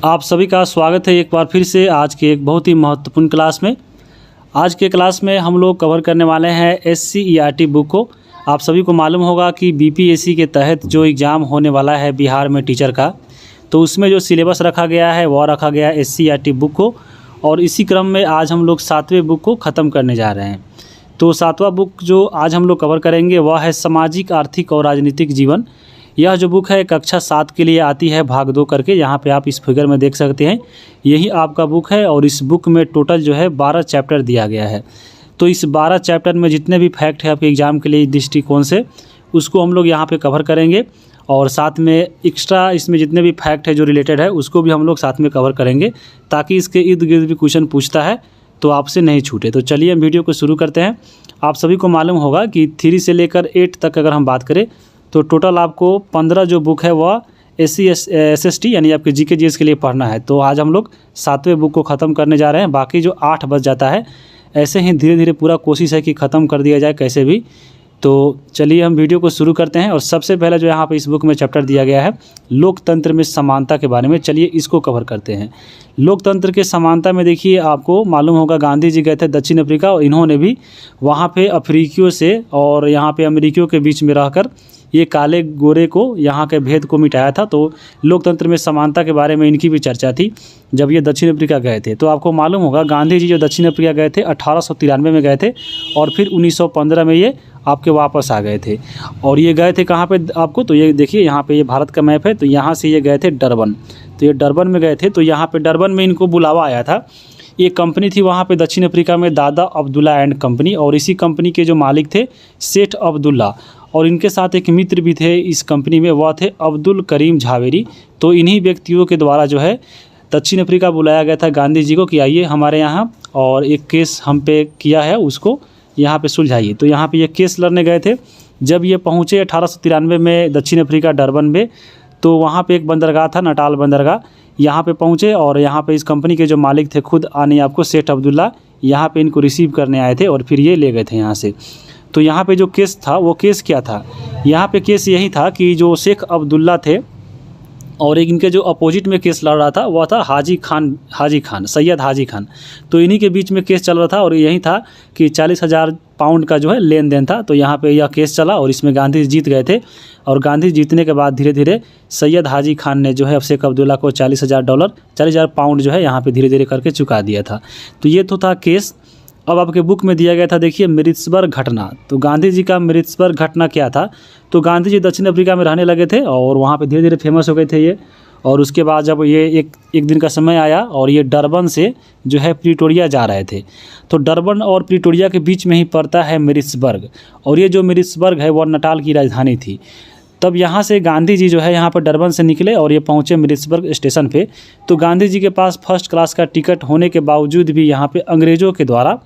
आप सभी का स्वागत है एक बार फिर से आज के एक बहुत ही महत्वपूर्ण क्लास में। आज के क्लास में हम लोग कवर करने वाले हैं SCERT बुक को। आप सभी को मालूम होगा कि BPSC के तहत जो एग्ज़ाम होने वाला है बिहार में टीचर का, तो उसमें जो सिलेबस रखा गया है वह रखा गया है SCERT बुक को। और इसी क्रम में आज हम लोग 7वें बुक को ख़त्म करने जा रहे हैं। तो 7वां बुक जो आज हम लोग कवर करेंगे वह है सामाजिक, आर्थिक और राजनीतिक जीवन। यह जो बुक है कक्षा 7 के लिए आती है भाग 2 करके। यहाँ पे आप इस फिगर में देख सकते हैं, यही आपका बुक है। और इस बुक में टोटल जो है 12 चैप्टर दिया गया है। तो इस 12 चैप्टर में जितने भी फैक्ट है आपके एग्ज़ाम के लिए दृष्टिकोण से, उसको हम लोग यहाँ पे कवर करेंगे। और साथ में एक्स्ट्रा इसमें जितने भी फैक्ट है जो रिलेटेड है उसको भी हम लोग साथ में कवर करेंगे, ताकि इसके इर्द गिर्द भी क्वेश्चन पूछता है तो आपसे नहीं छूटे। तो चलिए हम वीडियो को शुरू करते हैं। आप सभी को मालूम होगा कि 3 से लेकर 8 तक अगर हम बात करें तो टोटल आपको 15 जो बुक है वह SC SST यानी आपके GK GS के लिए पढ़ना है। तो आज हम लोग 7वें बुक को ख़त्म करने जा रहे हैं। बाकी जो 8 बज जाता है, ऐसे ही धीरे धीरे पूरा कोशिश है कि ख़त्म कर दिया जाए कैसे भी। तो चलिए हम वीडियो को शुरू करते हैं। और सबसे पहले जो यहाँ पे इस बुक में चैप्टर दिया गया है लोकतंत्र में समानता के बारे में, चलिए इसको कवर करते हैं। लोकतंत्र के समानता में देखिए, आपको मालूम होगा गांधी जी गए थे दक्षिण अफ्रीका और इन्होंने भी वहाँ पे अफ्रीकियों से और यहाँ पे अमेरिकियों के बीच में रहकर ये काले गोरे को यहाँ के भेद को मिटाया था। तो लोकतंत्र में समानता के बारे में इनकी भी चर्चा थी जब ये दक्षिण अफ्रीका गए थे। तो आपको मालूम होगा गांधी जी जो दक्षिण अफ्रीका गए थे 1893 में गए थे और फिर 1915 में ये आपके वापस आ गए थे। और ये गए थे कहाँ पे आपको, तो ये देखिए यहाँ पे ये भारत का मैप है। तो यहाँ से ये गए थे डरबन। तो ये डरबन में गए थे। तो यहाँ पे डरबन में इनको बुलावा आया था। ये कंपनी थी वहाँ पे दक्षिण अफ्रीका में, दादा अब्दुल्ला एंड कंपनी। और इसी कंपनी के जो मालिक थे सेठ अब्दुल्ला, और इनके साथ एक मित्र भी थे इस कंपनी में, वह थे अब्दुल करीम झावेरी। तो इन्हीं व्यक्तियों के द्वारा जो है दक्षिण अफ्रीका बुलाया गया था गांधी जी को कि आइए हमारे यहाँ और एक केस हम पे किया है उसको यहाँ पे सुलझाइए। तो यहाँ पे ये केस लड़ने गए थे। जब ये पहुँचे 1893 में दक्षिण अफ्रीका डरबन में, तो वहाँ पे एक बंदरगाह था नटाल बंदरगाह, यहाँ पे पहुँचे। और यहाँ पे इस कंपनी के जो मालिक थे खुद आने आपको सेठ अब्दुल्ला, यहाँ पे इनको रिसीव करने आए थे और फिर ये ले गए थे यहाँ से। तो यहाँ पे जो केस था वो केस क्या था, यहाँ पे केस यही था कि जो शेख अब्दुल्ला थे और एक इनके जो अपोजिट में केस लड़ रहा था वह था हाजी खान सैयद हाजी खान। तो इन्हीं के बीच में केस चल रहा था और यही था कि 40,000 पाउंड का जो है लेन देन था। तो यहाँ पे यह केस चला और इसमें गांधी जीत गए थे। और गांधी जीतने के बाद धीरे धीरे सैयद हाजी खान ने जो है अब शेख अब्दुल्ला को $40,000 पाउंड जो है यहाँ पे धीरे धीरे करके चुका दिया था। तो ये तो था केस। अब आपके बुक में दिया गया था, देखिए मृत्सबर्ग घटना। तो गांधी जी का मृत्सबर्ग घटना क्या था, तो गांधी जी दक्षिण अफ्रीका में रहने लगे थे और वहाँ पे धीरे धीरे फेमस हो गए थे ये। और उसके बाद जब ये एक दिन का समय आया और ये डरबन से जो है प्रिटोरिया जा रहे थे, तो डरबन और प्रिटोरिया के बीच में ही पड़ता है मृत्सबर्ग। और ये जो मृत्सबर्ग है वह नटाल की राजधानी थी। तब यहाँ से गांधी जी जो है यहाँ पर डरबन से निकले और ये पहुँचे मृत्सबर्ग स्टेशन पे। तो गांधी जी के पास फर्स्ट क्लास का टिकट होने के बावजूद भी यहाँ पे अंग्रेज़ों के द्वारा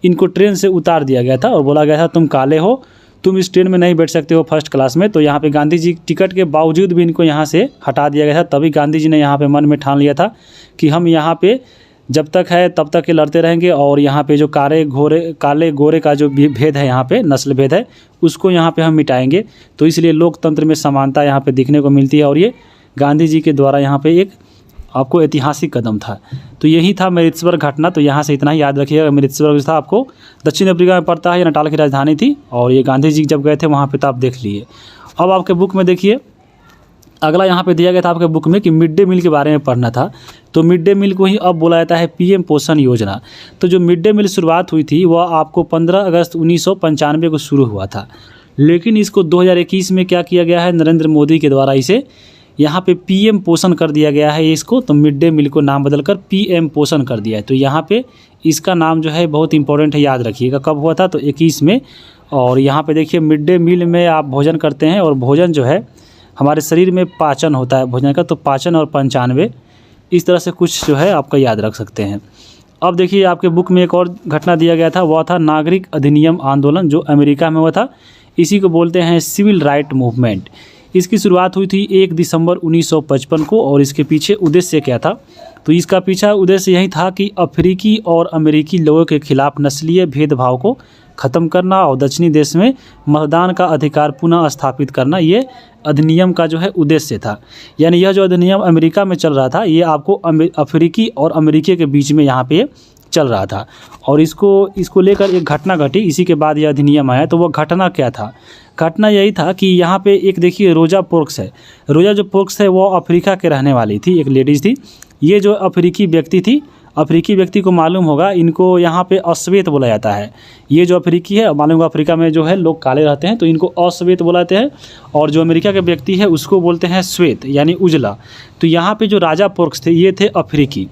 इनको ट्रेन से उतार दिया गया था और बोला गया था तुम काले हो, तुम इस ट्रेन में नहीं बैठ सकते हो फर्स्ट क्लास में। तो यहाँ पे गांधी जी टिकट के बावजूद भी इनको यहाँ से हटा दिया गया था। तभी गांधी जी ने यहाँ पे मन में ठान लिया था कि हम यहाँ पे जब तक है तब तक ये लड़ते रहेंगे और यहाँ पे जो काले गोरे का जो भेद है, यहाँ पे नस्ल भेद है, उसको यहाँ पे हम मिटाएंगे। तो इसलिए लोकतंत्र में समानता यहाँ पे दिखने को मिलती है और ये गांधी जी के द्वारा यहाँ पे एक आपको ऐतिहासिक कदम था। तो यही था मृत्सबर्ग घटना। तो यहाँ से इतना ही याद रखिएगा, मृत्सबर्ग था आपको दक्षिण अफ्रीका में पड़ता है, ये नटाल की राजधानी थी। और ये गांधी जी जब गए थे वहाँ पे तो आप देख लिए। अब आपके बुक में देखिए अगला यहाँ पे दिया गया था आपके बुक में कि मिड डे मील के बारे में पढ़ना था। तो मिड डे मील को ही अब बोला जाता है PM पोषण योजना। तो जो मिड डे मील शुरुआत हुई थी वह आपको 15 अगस्त 1995 को शुरू हुआ था, लेकिन इसको 2021 में क्या किया गया है, नरेंद्र मोदी के द्वारा इसे यहाँ पे PM पोषण कर दिया गया है इसको। तो मिड डे मील को नाम बदलकर PM पोषण कर दिया है। तो यहाँ पे इसका नाम जो है बहुत इंपॉर्टेंट है, याद रखिएगा कब हुआ था, तो 21 में। और यहाँ पे देखिए मिड डे मील में आप भोजन करते हैं और भोजन जो है हमारे शरीर में पाचन होता है भोजन का, तो पाचन और 95 इस तरह से कुछ जो है आपका याद रख सकते हैं। अब देखिए आपके बुक में एक और घटना दिया गया था, वह था नागरिक अधिनियम आंदोलन जो अमेरिका में हुआ था। इसी को बोलते हैं सिविल राइट मूवमेंट। इसकी शुरुआत हुई थी 1 दिसंबर 1955 को। और इसके पीछे उद्देश्य क्या था, तो इसका पीछा उद्देश्य यही था कि अफ्रीकी और अमेरिकी लोगों के खिलाफ नस्लीय भेदभाव को ख़त्म करना और दक्षिणी देश में मतदान का अधिकार पुनः स्थापित करना, ये अधिनियम का जो है उद्देश्य था। यानी यह जो अधिनियम अमेरिका में चल रहा था, ये आपको अफ्रीकी और अमेरिकी के बीच में यहाँ पे चल रहा था। और इसको लेकर एक घटना घटी, इसी के बाद यह अधिनियम आया। तो वो घटना क्या था? घटना यही था कि यहाँ पे एक देखिए रोजा पार्क्स है। रोजा जो पार्क्स है वो अफ्रीका के रहने वाली थी, एक लेडीज़ थी। ये जो अफ्रीकी व्यक्ति थी, अफ्रीकी व्यक्ति को मालूम होगा, इनको यहाँ पे अश्वेत बोला जाता है। ये जो अफ्रीकी है, मालूम होगा अफ्रीका में जो है लोग काले रहते हैं, तो इनको अश्वेत बोलाते हैं। और जो अमेरिका के व्यक्ति है उसको बोलते हैं श्वेत, यानी उजला। तो यहाँ पे जो राजा पार्क्स थे, ये थे अफ्रीकी।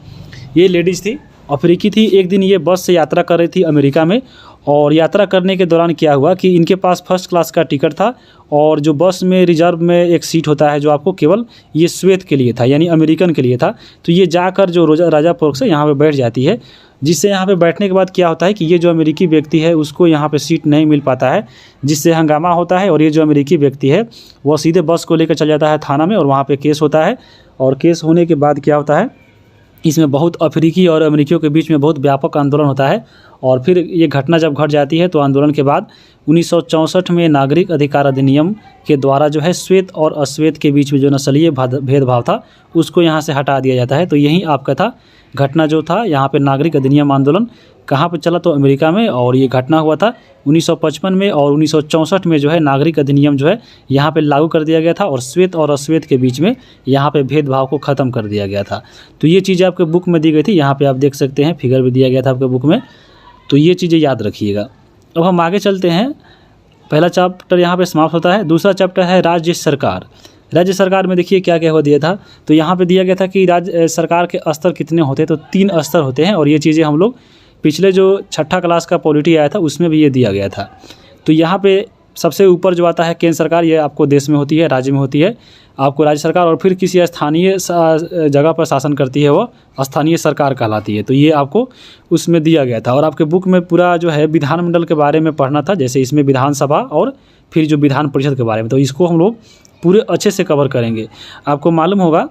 ये लेडीज़ थी, अफ्रीकी थी। एक दिन ये बस से यात्रा कर रही थी अमेरिका में, और यात्रा करने के दौरान क्या हुआ कि इनके पास फर्स्ट क्लास का टिकट था, और जो बस में रिजर्व में एक सीट होता है जो आपको केवल ये श्वेत के लिए था, यानी अमेरिकन के लिए था। तो ये जाकर जो राजा पार्क्स है यहाँ पे बैठ जाती है, जिससे यहाँ पे बैठने के बाद क्या होता है कि ये जो अमेरिकी व्यक्ति है उसको यहाँ पे सीट नहीं मिल पाता है, जिससे हंगामा होता है। और ये जो अमेरिकी व्यक्ति है वो सीधे बस को लेकर चल जाता है थाना में, और वहाँ पे केस होता है। और केस होने के बाद क्या होता है, इसमें बहुत अफ्रीकी और अमेरिकियों के बीच में बहुत व्यापक आंदोलन होता है। और फिर ये घटना जब घट जाती है तो आंदोलन के बाद 1964 में नागरिक अधिकार अधिनियम के द्वारा जो है श्वेत और अश्वेत के बीच में जो नस्लीय भेदभाव था उसको यहाँ से हटा दिया जाता है। तो यही आपका था घटना जो था यहाँ पे नागरिक अधिनियम आंदोलन कहाँ पे चला, तो अमेरिका में। और ये घटना हुआ था 1955 में, और 1964 में जो है नागरिक अधिनियम जो है यहाँ पे लागू कर दिया गया था, और श्वेत और अश्वेत के बीच में यहाँ पे भेदभाव को ख़त्म कर दिया गया था। तो ये चीज़ें आपके बुक में दी गई थी, यहाँ पे आप देख सकते हैं, फिगर भी दिया गया था आपके बुक में। तो ये चीज़ें याद रखिएगा। अब हम आगे चलते हैं। पहला चैप्टर यहाँ पे समाप्त होता है। दूसरा चैप्टर है राज्य सरकार। राज्य सरकार में देखिए क्या क्या हो दिया था। तो यहाँ पे दिया गया था कि राज्य सरकार के स्तर कितने होते हैं, तो 3 स्तर होते हैं। और ये चीज़ें हम लोग पिछले जो 6ठा क्लास का पॉलिटी आया था उसमें भी ये दिया गया था। तो यहाँ पे सबसे ऊपर जो आता है केंद्र सरकार, ये आपको देश में होती है, राज्य में होती है आपको राज्य सरकार। और फिर किसी स्थानीय जगह पर शासन करती है वो स्थानीय सरकार कहलाती है। तो ये आपको उसमें दिया गया था। और आपके बुक में पूरा जो है विधानमंडल के बारे में पढ़ना था, जैसे इसमें विधानसभा और फिर जो विधान परिषद के बारे में। तो इसको हम लोग पूरे अच्छे से कवर करेंगे। आपको मालूम होगा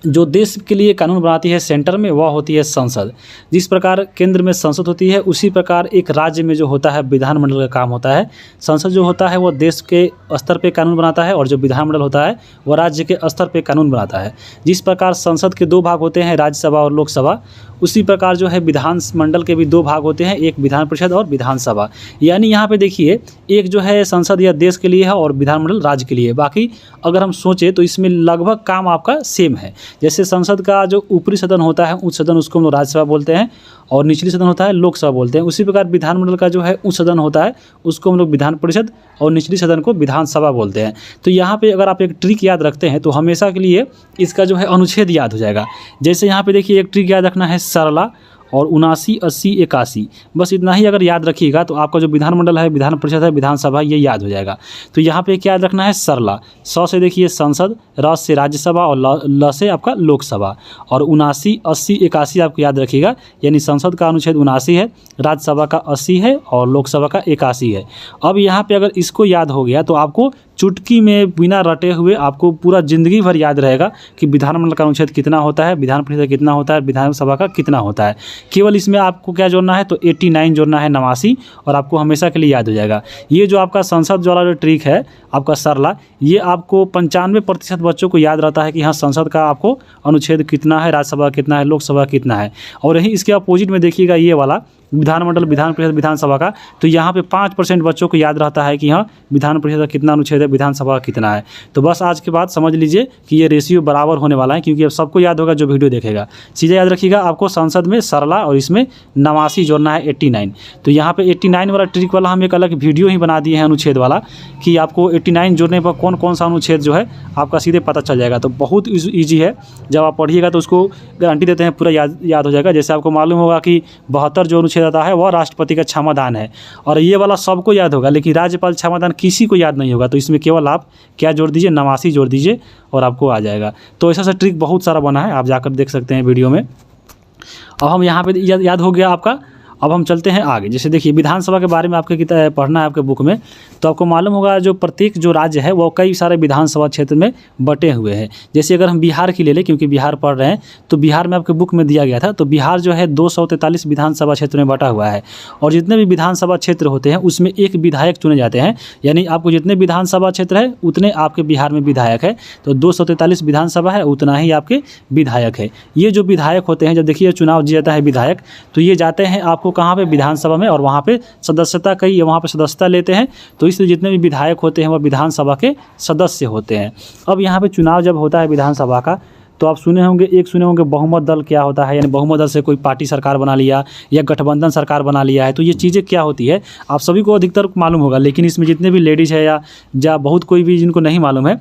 जो देश के लिए कानून बनाती है सेंटर में, वह होती है संसद। जिस प्रकार केंद्र में संसद होती है उसी प्रकार एक राज्य में जो होता है विधानमंडल का काम होता है। संसद जो होता है वो देश के स्तर पे कानून बनाता है, और जो विधानमंडल होता है वह राज्य के स्तर पे कानून बनाता है। जिस प्रकार संसद के 2 भाग होते हैं, राज्यसभा और लोकसभा, उसी प्रकार जो है विधानमंडल के भी 2 भाग होते हैं, एक विधान परिषद और विधानसभा। यानी यहाँ पे देखिए एक जो है संसद या देश के लिए है और विधानमंडल राज्य के लिए। बाकी अगर हम सोचें तो इसमें लगभग काम आपका सेम है। जैसे संसद का जो ऊपरी सदन होता है उच्च सदन, उसको हम लोग राज्यसभा बोलते हैं, और निचली सदन होता है लोकसभा बोलते हैं। उसी प्रकार विधानमंडल का जो है उच्च सदन होता है उसको हम लोग विधान परिषद, और निचली सदन को विधानसभा बोलते हैं। तो यहाँ पे अगर आप एक ट्रिक याद रखते हैं तो हमेशा के लिए इसका जो है अनुच्छेद याद हो जाएगा। जैसे यहाँ पे देखिए एक ट्रिक याद रखना है, सरला और 79, 80, 81, बस इतना ही अगर याद रखिएगा तो आपका जो विधानमंडल है, विधान परिषद है, विधानसभा, ये याद हो जाएगा। तो यहाँ पे क्या याद रखना है, सरला। 100 से देखिए संसद, र से राज्यसभा, और ल से आपका लोकसभा। और 79, 80, 81 आपको याद रखिएगा। यानी संसद का अनुच्छेद 79 है, राज्यसभा का 80 है, और लोकसभा का 81 है। अब यहाँ पे अगर इसको याद हो गया तो आपको चुटकी में बिना रटे हुए आपको पूरा ज़िंदगी भर याद रहेगा कि विधानमंडल का अनुच्छेद कितना होता है, विधान परिषद कितना होता है, विधानसभा का कितना होता है। केवल इसमें आपको क्या जोड़ना है, तो 89 जोड़ना है, 89, और आपको हमेशा के लिए याद हो जाएगा। ये जो आपका संसद वाला जो ट्रिक है आपका सरला, ये आपको 95% बच्चों को याद रहता है कि हाँ संसद का आपको अनुच्छेद कितना है, राज्यसभा कितना है, लोकसभा कितना है। और यही इसके अपोजिट में देखिएगा ये वाला विधानमंडल, विधान परिषद, विधानसभा का, तो यहाँ पे 5% बच्चों को याद रहता है कि हाँ विधान परिषद का कितना अनुच्छेद है, विधानसभा कितना है। तो बस आज के बाद समझ लीजिए कि ये रेशियो बराबर होने वाला है, क्योंकि अब सबको याद होगा जो वीडियो देखेगा। चीज़ें याद रखिएगा, आपको संसद में सरला और इसमें 89 जोड़ना है, 89। तो यहाँ पे 89 वाला ट्रिक वाला हम एक अलग वीडियो ही बना दिए हैं अनुच्छेद वाला, कि आपको 89 जोड़ने पर कौन कौन सा अनुच्छेद जो है आपका सीधे पता चल जाएगा। तो बहुत ईजी है, जब आप पढ़िएगा तो उसको गारंटी देते हैं पूरा याद हो जाएगा। जैसे आपको मालूम होगा कि 72 जो अनुच्छेद आता है वह राष्ट्रपति का क्षमादान है, और ये वाला सबको याद होगा, लेकिन राज्यपाल क्षमादान किसी को याद नहीं होगा। तो इसमें केवल आप क्या जोड़ दीजिए, 89 जोड़ दीजिए और आपको आ जाएगा। तो ऐसा ट्रिक बहुत सारा बना है, आप जाकर देख सकते हैं वीडियो में। अब हम यहाँ पे याद हो गया आपका। अब हम चलते हैं आगे। जैसे देखिए विधानसभा के बारे में आपके पढ़ना है आपके बुक में, तो आपको मालूम होगा जो प्रत्येक जो राज्य है वो कई सारे विधानसभा क्षेत्र में बटे हुए हैं। जैसे अगर हम बिहार की ले लें, क्योंकि बिहार पढ़ रहे हैं, तो बिहार में आपके बुक में दिया गया था, तो बिहार जो है 243 विधानसभा क्षेत्र में बटा हुआ है। और जितने भी विधानसभा क्षेत्र होते हैं उसमें एक विधायक चुने जाते हैं, यानी आपको जितने विधानसभा क्षेत्र है उतने आपके बिहार में विधायक है। तो 243 विधानसभा है, उतना ही आपके विधायक है। ये जो विधायक होते हैं, जब देखिए चुनाव दिया जाता है विधायक, तो ये जाते हैं आपको कहाँ पे, विधानसभा में, और वहाँ पे सदस्यता कई वहाँ पे सदस्यता लेते हैं। तो इसलिए जितने भी विधायक होते हैं वह विधानसभा के सदस्य होते हैं। अब यहाँ पे चुनाव जब होता है विधानसभा का, तो आप सुने होंगे बहुमत दल क्या होता है, यानी बहुमत दल से कोई पार्टी सरकार बना लिया या गठबंधन सरकार बना लिया है। तो ये चीज़ें क्या होती है आप सभी को अधिकतर मालूम होगा, लेकिन इसमें जितने भी लेडीज़ है या बहुत कोई भी जिनको नहीं मालूम है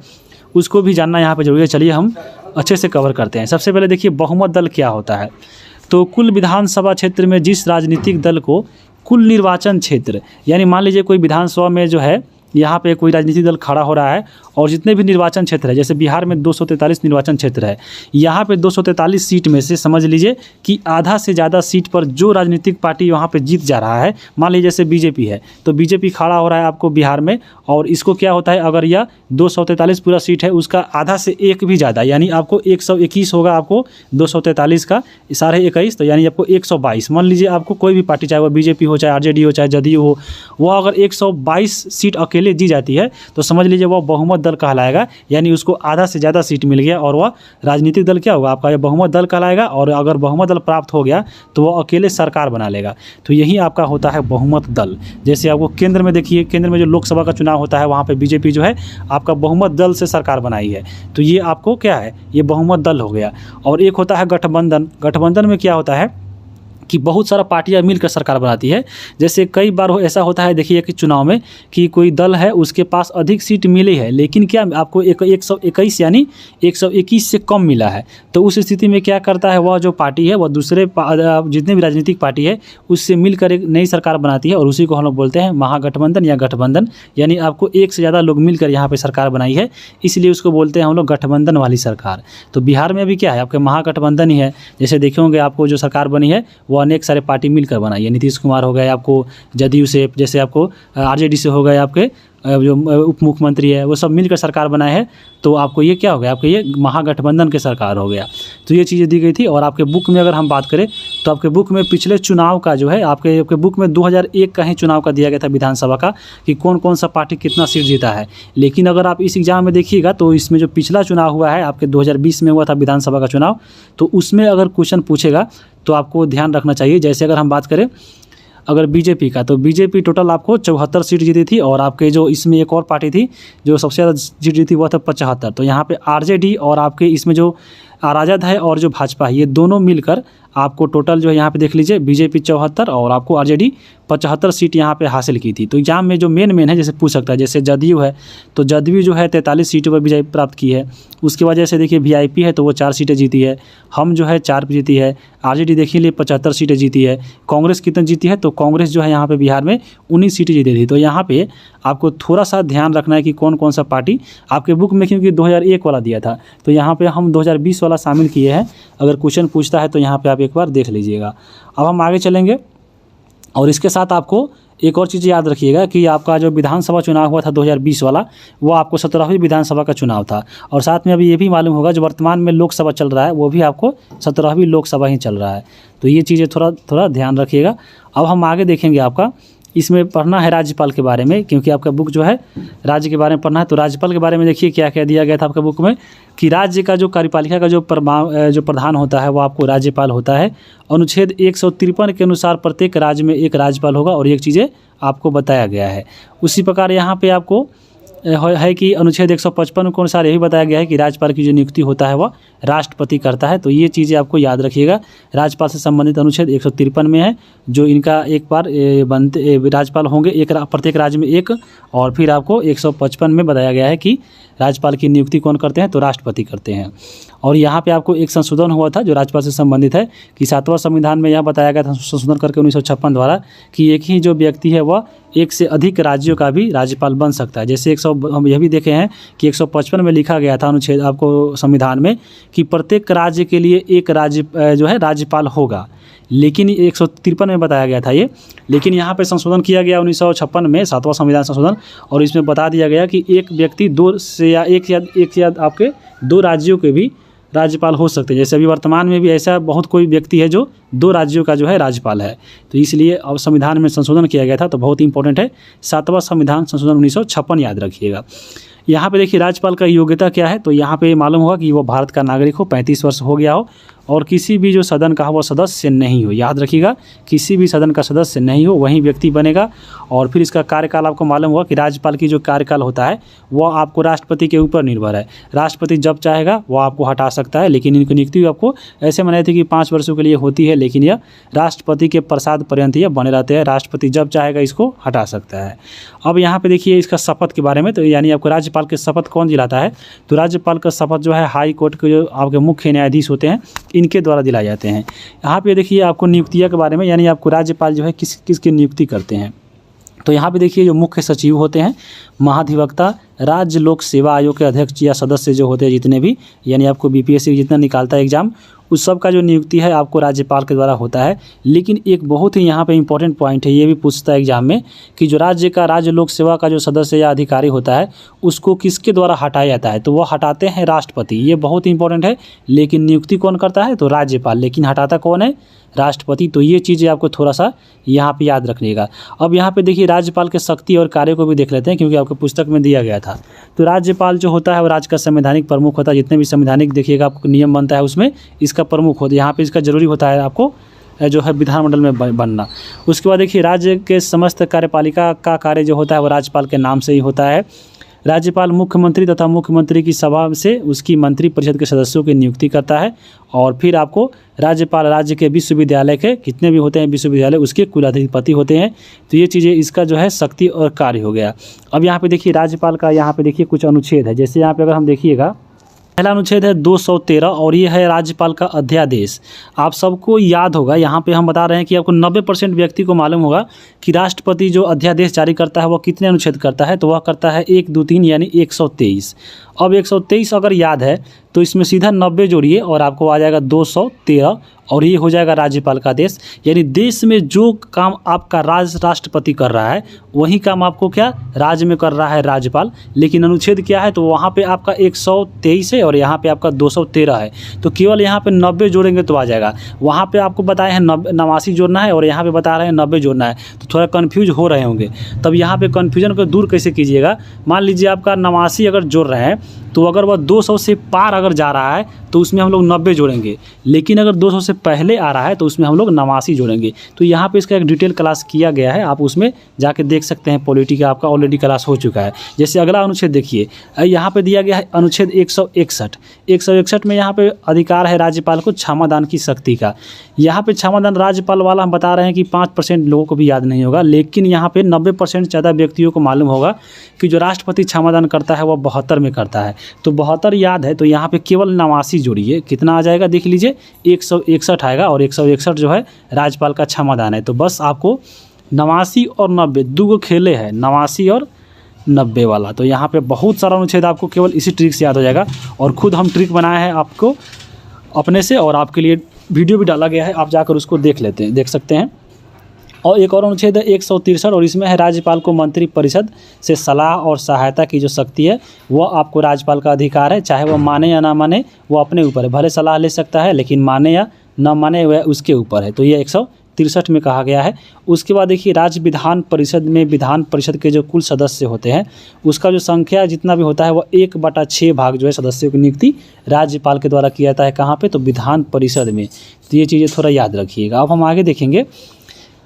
उसको भी जानना यहाँ पे जरूरी है। चलिए हम अच्छे से कवर करते हैं। सबसे पहले देखिए बहुमत दल क्या होता है। तो कुल विधानसभा क्षेत्र में जिस राजनीतिक दल को कुल निर्वाचन क्षेत्र, यानी मान लीजिए कोई विधानसभा में जो है यहाँ पे कोई राजनीतिक दल खड़ा हो रहा है और जितने भी निर्वाचन क्षेत्र है, जैसे बिहार में 243 निर्वाचन क्षेत्र है, यहाँ पे 243 सीट में से समझ लीजिए कि आधा से ज़्यादा सीट पर जो राजनीतिक पार्टी वहाँ पे जीत जा रहा है, मान लीजिए जैसे बीजेपी है, तो बीजेपी खड़ा हो रहा है आपको बिहार में, और इसको क्या होता है, अगर यह 243 पूरा सीट है उसका आधा से एक भी ज़्यादा, यानी आपको 121 होगा, आपको 243 का 21.5, तो यानी आपको 122, मान लीजिए आपको कोई भी पार्टी, चाहे वह बीजेपी हो, चाहे आरजेडी हो, चाहे जदयू हो, वह अगर 122 सीट अकेले जी जाती है तो समझ लीजिए वह बहुमत दल कहलाएगा, यानी उसको आधा से ज़्यादा सीट मिल गया और वह राजनीतिक दल क्या होगा, आपका यह बहुमत दल कहलाएगा। और अगर बहुमत दल प्राप्त हो गया तो वह अकेले सरकार बना लेगा। तो यही आपका होता है बहुमत दल। जैसे आपको केंद्र में देखिए, केंद्र में जो लोकसभा का चुनाव होता है वहाँ पे बीजेपी जो है आपका बहुमत दल से सरकार बनाई है, तो ये आपको क्या है, ये बहुमत दल हो गया। और एक होता है गठबंधन। गठबंधन में क्या होता है कि बहुत सारा पार्टियां मिलकर सरकार बनाती है। जैसे कई बार ऐसा होता है, देखिए कि चुनाव में कि कोई दल है उसके पास अधिक सीट मिली है, लेकिन क्या आपको 121 यानी 121 से कम मिला है। तो उस स्थिति में क्या करता है, वह जो पार्टी है वह दूसरे जितने भी राजनीतिक पार्टी है उससे मिलकर एक नई सरकार बनाती है, और उसी को हम लोग बोलते हैं महागठबंधन या गठबंधन। यानी आपको एक से ज़्यादा लोग मिलकर यहाँ पर सरकार बनाई है, इसलिए उसको बोलते हैं हम लोग गठबंधन वाली सरकार। तो बिहार में भी क्या है, आपके महागठबंधन ही है। जैसे देखे होंगे आपको जो सरकार बनी है वो अनेक सारे पार्टी मिलकर बनाई है। नीतीश कुमार हो गए आपको जदयू से, जैसे आपको आरजेडी से हो गए आपके जो उप मुख्यमंत्री है, वो सब मिलकर सरकार बनाए हैं। तो आपको ये क्या हो गया, आपको ये महागठबंधन की सरकार हो गया। तो ये चीज़ें दी गई थी। और आपके बुक में अगर हम बात करें तो आपके बुक में पिछले चुनाव का जो है, आपके बुक में 2001 का ही चुनाव का दिया गया था विधानसभा का, कि कौन कौन सा पार्टी कितना सीट जीता है। लेकिन अगर आप इस एग्जाम में देखिएगा तो इसमें जो पिछला चुनाव हुआ है आपके 2020 में हुआ था विधानसभा का चुनाव, तो उसमें अगर क्वेश्चन पूछेगा तो आपको ध्यान रखना चाहिए। जैसे अगर हम बात करें अगर बीजेपी का, तो बीजेपी टोटल आपको 74 सीट जीती थी, और आपके जो इसमें एक और पार्टी थी जो सबसे ज़्यादा सीट जीती वह था 75। तो यहाँ पे आरजेडी और आपके इसमें जो राजद है और जो भाजपा है, ये दोनों मिलकर आपको टोटल जो है यहाँ पे देख लीजिए बीजेपी 74 और आपको आरजेडी 75 सीट यहाँ पे हासिल की थी। तो एग्जाम में जो मेन है जैसे पूछ सकता है, जैसे जदयू है तो जदयू जो है 43 सीटों पर विजय प्राप्त की है। उसके वजह से देखिए वीआईपी है तो वो 4 सीटें जीती है, हम जो है 4 पे जीती है, आरजेडी देखिए लिए 75 सीटें जीती है। कांग्रेस कितनी जीती है, तो कांग्रेस जो है यहाँ पे बिहार में 19 सीटें जीती थी। तो यहाँ पे आपको थोड़ा सा ध्यान रखना है कि कौन कौन सा पार्टी आपके बुक में, क्योंकि 2001 वाला दिया था तो यहाँ पे हम 2020 वाला शामिल किए हैं। अगर क्वेश्चन पूछता है तो यहाँ पे आप एक बार देख लीजिएगा। अब हम आगे चलेंगे, और इसके साथ आपको एक और चीज़ याद रखिएगा कि आपका जो विधानसभा चुनाव हुआ था 2020 वाला, वो आपको 17वीं विधानसभा का चुनाव था। और साथ में अभी ये भी मालूम होगा जो वर्तमान में लोकसभा चल रहा है वो भी आपको 17वीं लोकसभा ही चल रहा है। तो ये चीज़ें थोड़ा ध्यान रखिएगा। अब हम आगे देखेंगे, आपका इसमें पढ़ना है राज्यपाल के बारे में, क्योंकि आपका बुक जो है राज्य के बारे में पढ़ना है। तो राज्यपाल के बारे में देखिए क्या क्या दिया गया था आपके बुक में, कि राज्य का जो कार्यपालिका का जो प्रधान होता है वो आपको राज्यपाल होता है। अनुच्छेद 153 के अनुसार प्रत्येक राज्य में एक राज्यपाल होगा, और एक चीज़ें आपको बताया गया है। उसी प्रकार यहाँ पे आपको है कि अनुच्छेद 155 के अनुसार यही बताया गया है कि राज्यपाल की जो नियुक्ति होता है वह राष्ट्रपति करता है। तो ये चीज़ें आपको याद रखिएगा। राज्यपाल से संबंधित अनुच्छेद 153 में है, जो इनका एक बार बनते राज्यपाल होंगे एक प्रत्येक राज्य में एक, और फिर आपको 155 में बताया गया है कि राज्यपाल की नियुक्ति कौन करते हैं, तो राष्ट्रपति करते हैं। और यहाँ पे आपको एक संशोधन हुआ था जो राज्यपाल से संबंधित है कि 7वां संविधान में यह बताया गया था संशोधन करके 1956 द्वारा कि एक ही जो व्यक्ति है वह एक से अधिक राज्यों का भी राज्यपाल बन सकता है। जैसे हम यह भी देखे हैं कि 155 में लिखा गया था अनुच्छेद आपको संविधान में कि प्रत्येक राज्य के लिए एक राज्य जो है राज्यपाल होगा, लेकिन 153 में बताया गया था ये, लेकिन यहाँ पे संशोधन किया गया 1956 में 7वां संविधान संशोधन, और इसमें बता दिया गया कि एक व्यक्ति दो से या एक या आपके दो राज्यों के भी राज्यपाल हो सकते हैं। जैसे अभी वर्तमान में भी ऐसा बहुत कोई व्यक्ति है जो 2 राज्यों का जो है राज्यपाल है। तो इसलिए अब संविधान में संशोधन किया गया था, तो बहुत इंपॉर्टेंट है 7वां संविधान संशोधन 1956 याद रखिएगा। यहाँ पे देखिए राज्यपाल का योग्यता क्या है, तो यहाँ पे मालूम होगा कि वो भारत का नागरिक हो, 35 वर्ष हो गया हो और किसी भी जो सदन का वो सदस्य नहीं हो। याद रखिएगा, किसी भी सदन का सदस्य नहीं हो वही व्यक्ति बनेगा। और फिर इसका कार्यकाल आपको मालूम होगा कि राज्यपाल की जो कार्यकाल होता है वह आपको राष्ट्रपति के ऊपर निर्भर है। राष्ट्रपति जब चाहेगा वो आपको हटा सकता है, लेकिन इनकी नियुक्ति आपको ऐसे मनाई थी कि 5 वर्षों के लिए होती है, लेकिन यह राष्ट्रपति के प्रसाद पर्यंत यह बने रहते हैं। राष्ट्रपति जब चाहेगा इसको हटा सकता है। अब यहाँ पे देखिए इसका शपथ के बारे में, तो यानी आपको राज्यपाल के शपथ कौन दिलाता है, तो राज्यपाल का शपथ जो है हाई कोर्ट के जो आपके मुख्य न्यायाधीश होते हैं इनके द्वारा दिलाए जाते हैं। यहाँ पे देखिए आपको नियुक्तियाँ के बारे में, यानी आपको राज्यपाल जो है किसकी नियुक्ति करते हैं, तो यहाँ पे देखिए जो मुख्य सचिव होते हैं, महाधिवक्ता, राज्य लोक सेवा आयोग के अध्यक्ष या सदस्य जो होते हैं जितने भी, यानी आपको बीपीएससी जितना निकालता है एग्जाम, उस सब का जो नियुक्ति है आपको राज्यपाल के द्वारा होता है। लेकिन एक बहुत ही यहाँ पे इंपॉर्टेंट पॉइंट है, ये भी पूछता है एग्जाम में कि जो राज्य लोक सेवा का जो सदस्य या अधिकारी होता है उसको किसके द्वारा हटाया जाता है, तो वो हटाते हैं राष्ट्रपति। ये बहुत इंपॉर्टेंट है, लेकिन नियुक्ति कौन करता है, तो राज्यपाल, लेकिन हटाता कौन है, राष्ट्रपति। तो ये चीज़ें आपको थोड़ा सा यहाँ पे याद रखिएगा। अब यहाँ पे देखिए राज्यपाल के शक्ति और कार्य को भी देख लेते हैं, क्योंकि आपको पुस्तक में दिया गया था। तो राज्यपाल जो होता है वो राज्य का संवैधानिक प्रमुख होता है। जितने भी संवैधानिक देखिएगा आपको नियम बनता है उसमें इसका प्रमुख होता है। यहाँ पे इसका जरूरी होता है आपको जो है विधानमंडल में बनना। उसके बाद देखिए राज्य के समस्त कार्यपालिका का कार्य जो होता है वो राज्यपाल के नाम से ही होता है। राज्यपाल मुख्यमंत्री तथा मुख्यमंत्री की सभा से उसकी मंत्री परिषद के सदस्यों की नियुक्ति करता है। और फिर आपको राज्यपाल राज्य के विश्वविद्यालय के कितने भी होते हैं विश्वविद्यालय उसके कुलाधिपति होते हैं। तो ये चीज़ें इसका जो है शक्ति और कार्य हो गया। अब यहाँ पे देखिए राज्यपाल का यहाँ पे देखिए कुछ अनुच्छेद है। जैसे यहाँ पे अगर हम देखिएगा, पहला अनुच्छेद है 213 और ये है राज्यपाल का अध्यादेश। आप सबको याद होगा, यहाँ पे हम बता रहे हैं कि आपको 90% व्यक्ति को मालूम होगा कि राष्ट्रपति जो अध्यादेश जारी करता है वह कितने अनुच्छेद करता है, तो वह करता है 1, 2, 3 यानी 123। अब 123 अगर याद है तो इसमें सीधा 90 जोड़िए और आपको आ जाएगा 213 और ये हो जाएगा राज्यपाल का आदेश। यानी देश में जो काम आपका राष्ट्रपति कर रहा है वही काम आपको क्या राज्य में कर रहा है राज्यपाल। लेकिन अनुच्छेद क्या है, तो वहाँ पे आपका 123 है और यहाँ पे आपका 213 है, तो केवल यहाँ पे 90 जोड़ेंगे तो आ जाएगा। वहाँ पे आपको बताए हैं 89 जोड़ना है और यहाँ पे बता रहे हैं 90 जोड़ना है, तो थोड़ा कन्फ्यूज हो रहे होंगे। तब यहाँ पे कन्फ्यूजन को दूर कैसे कीजिएगा, मान लीजिए आपका 89 अगर जोड़ रहे हैं तो अगर वह 200 से पार अगर जा रहा है तो उसमें हम लोग 90 जोड़ेंगे, लेकिन अगर 200 से पहले आ रहा है तो उसमें हम लोग 89 जोड़ेंगे। तो यहाँ पे इसका एक डिटेल क्लास किया गया है, आप उसमें जाके देख सकते हैं। पॉलिटी का आपका ऑलरेडी क्लास हो चुका है। जैसे अगला अनुच्छेद देखिए, यहाँ पे दिया गया है अनुच्छेद 161 में यहाँ पे अधिकार है राज्यपाल को क्षमादान की शक्ति का। यहाँ पे क्षमादान राज्यपाल वाला हम बता रहे हैं कि 5% लोगों को भी याद नहीं होगा, लेकिन यहाँ पे 90% ज़्यादा व्यक्तियों को मालूम होगा कि जो राष्ट्रपति क्षमादान करता है वह 72 में करता है। तो 72 याद है, तो यहाँ पे केवल 89 जोड़िए, कितना आ जाएगा देख लीजिए, 161 आएगा और 161 जो है राज्यपाल का क्षमादान है। तो बस आपको 89 और 90 दो खेले हैं, 89 और 90 वाला। तो यहाँ पे बहुत सारा अनुच्छेद आपको केवल इसी ट्रिक से याद हो जाएगा। और खुद हम ट्रिक बनाए हैं आपको अपने से, और आपके लिए वीडियो भी डाला गया है, आप जाकर उसको देख सकते हैं। और एक और अनुच्छेद है 163 और इसमें है राज्यपाल को मंत्री परिषद से सलाह और सहायता की जो शक्ति है वह आपको राज्यपाल का अधिकार है। चाहे वह माने या ना माने वो अपने ऊपर है, भले सलाह ले सकता है लेकिन माने या ना माने वह उसके ऊपर है। तो ये 163 में कहा गया है। उसके बाद देखिए राज्य विधान परिषद में विधान परिषद के जो कुल सदस्य होते हैं उसका जो संख्या जितना भी होता है वह 1/6 भाग जो है सदस्यों की नियुक्ति राज्यपाल के द्वारा किया जाता है। कहाँ पे, तो विधान परिषद में। तो ये चीज़ें थोड़ा याद रखिएगा। अब हम आगे देखेंगे।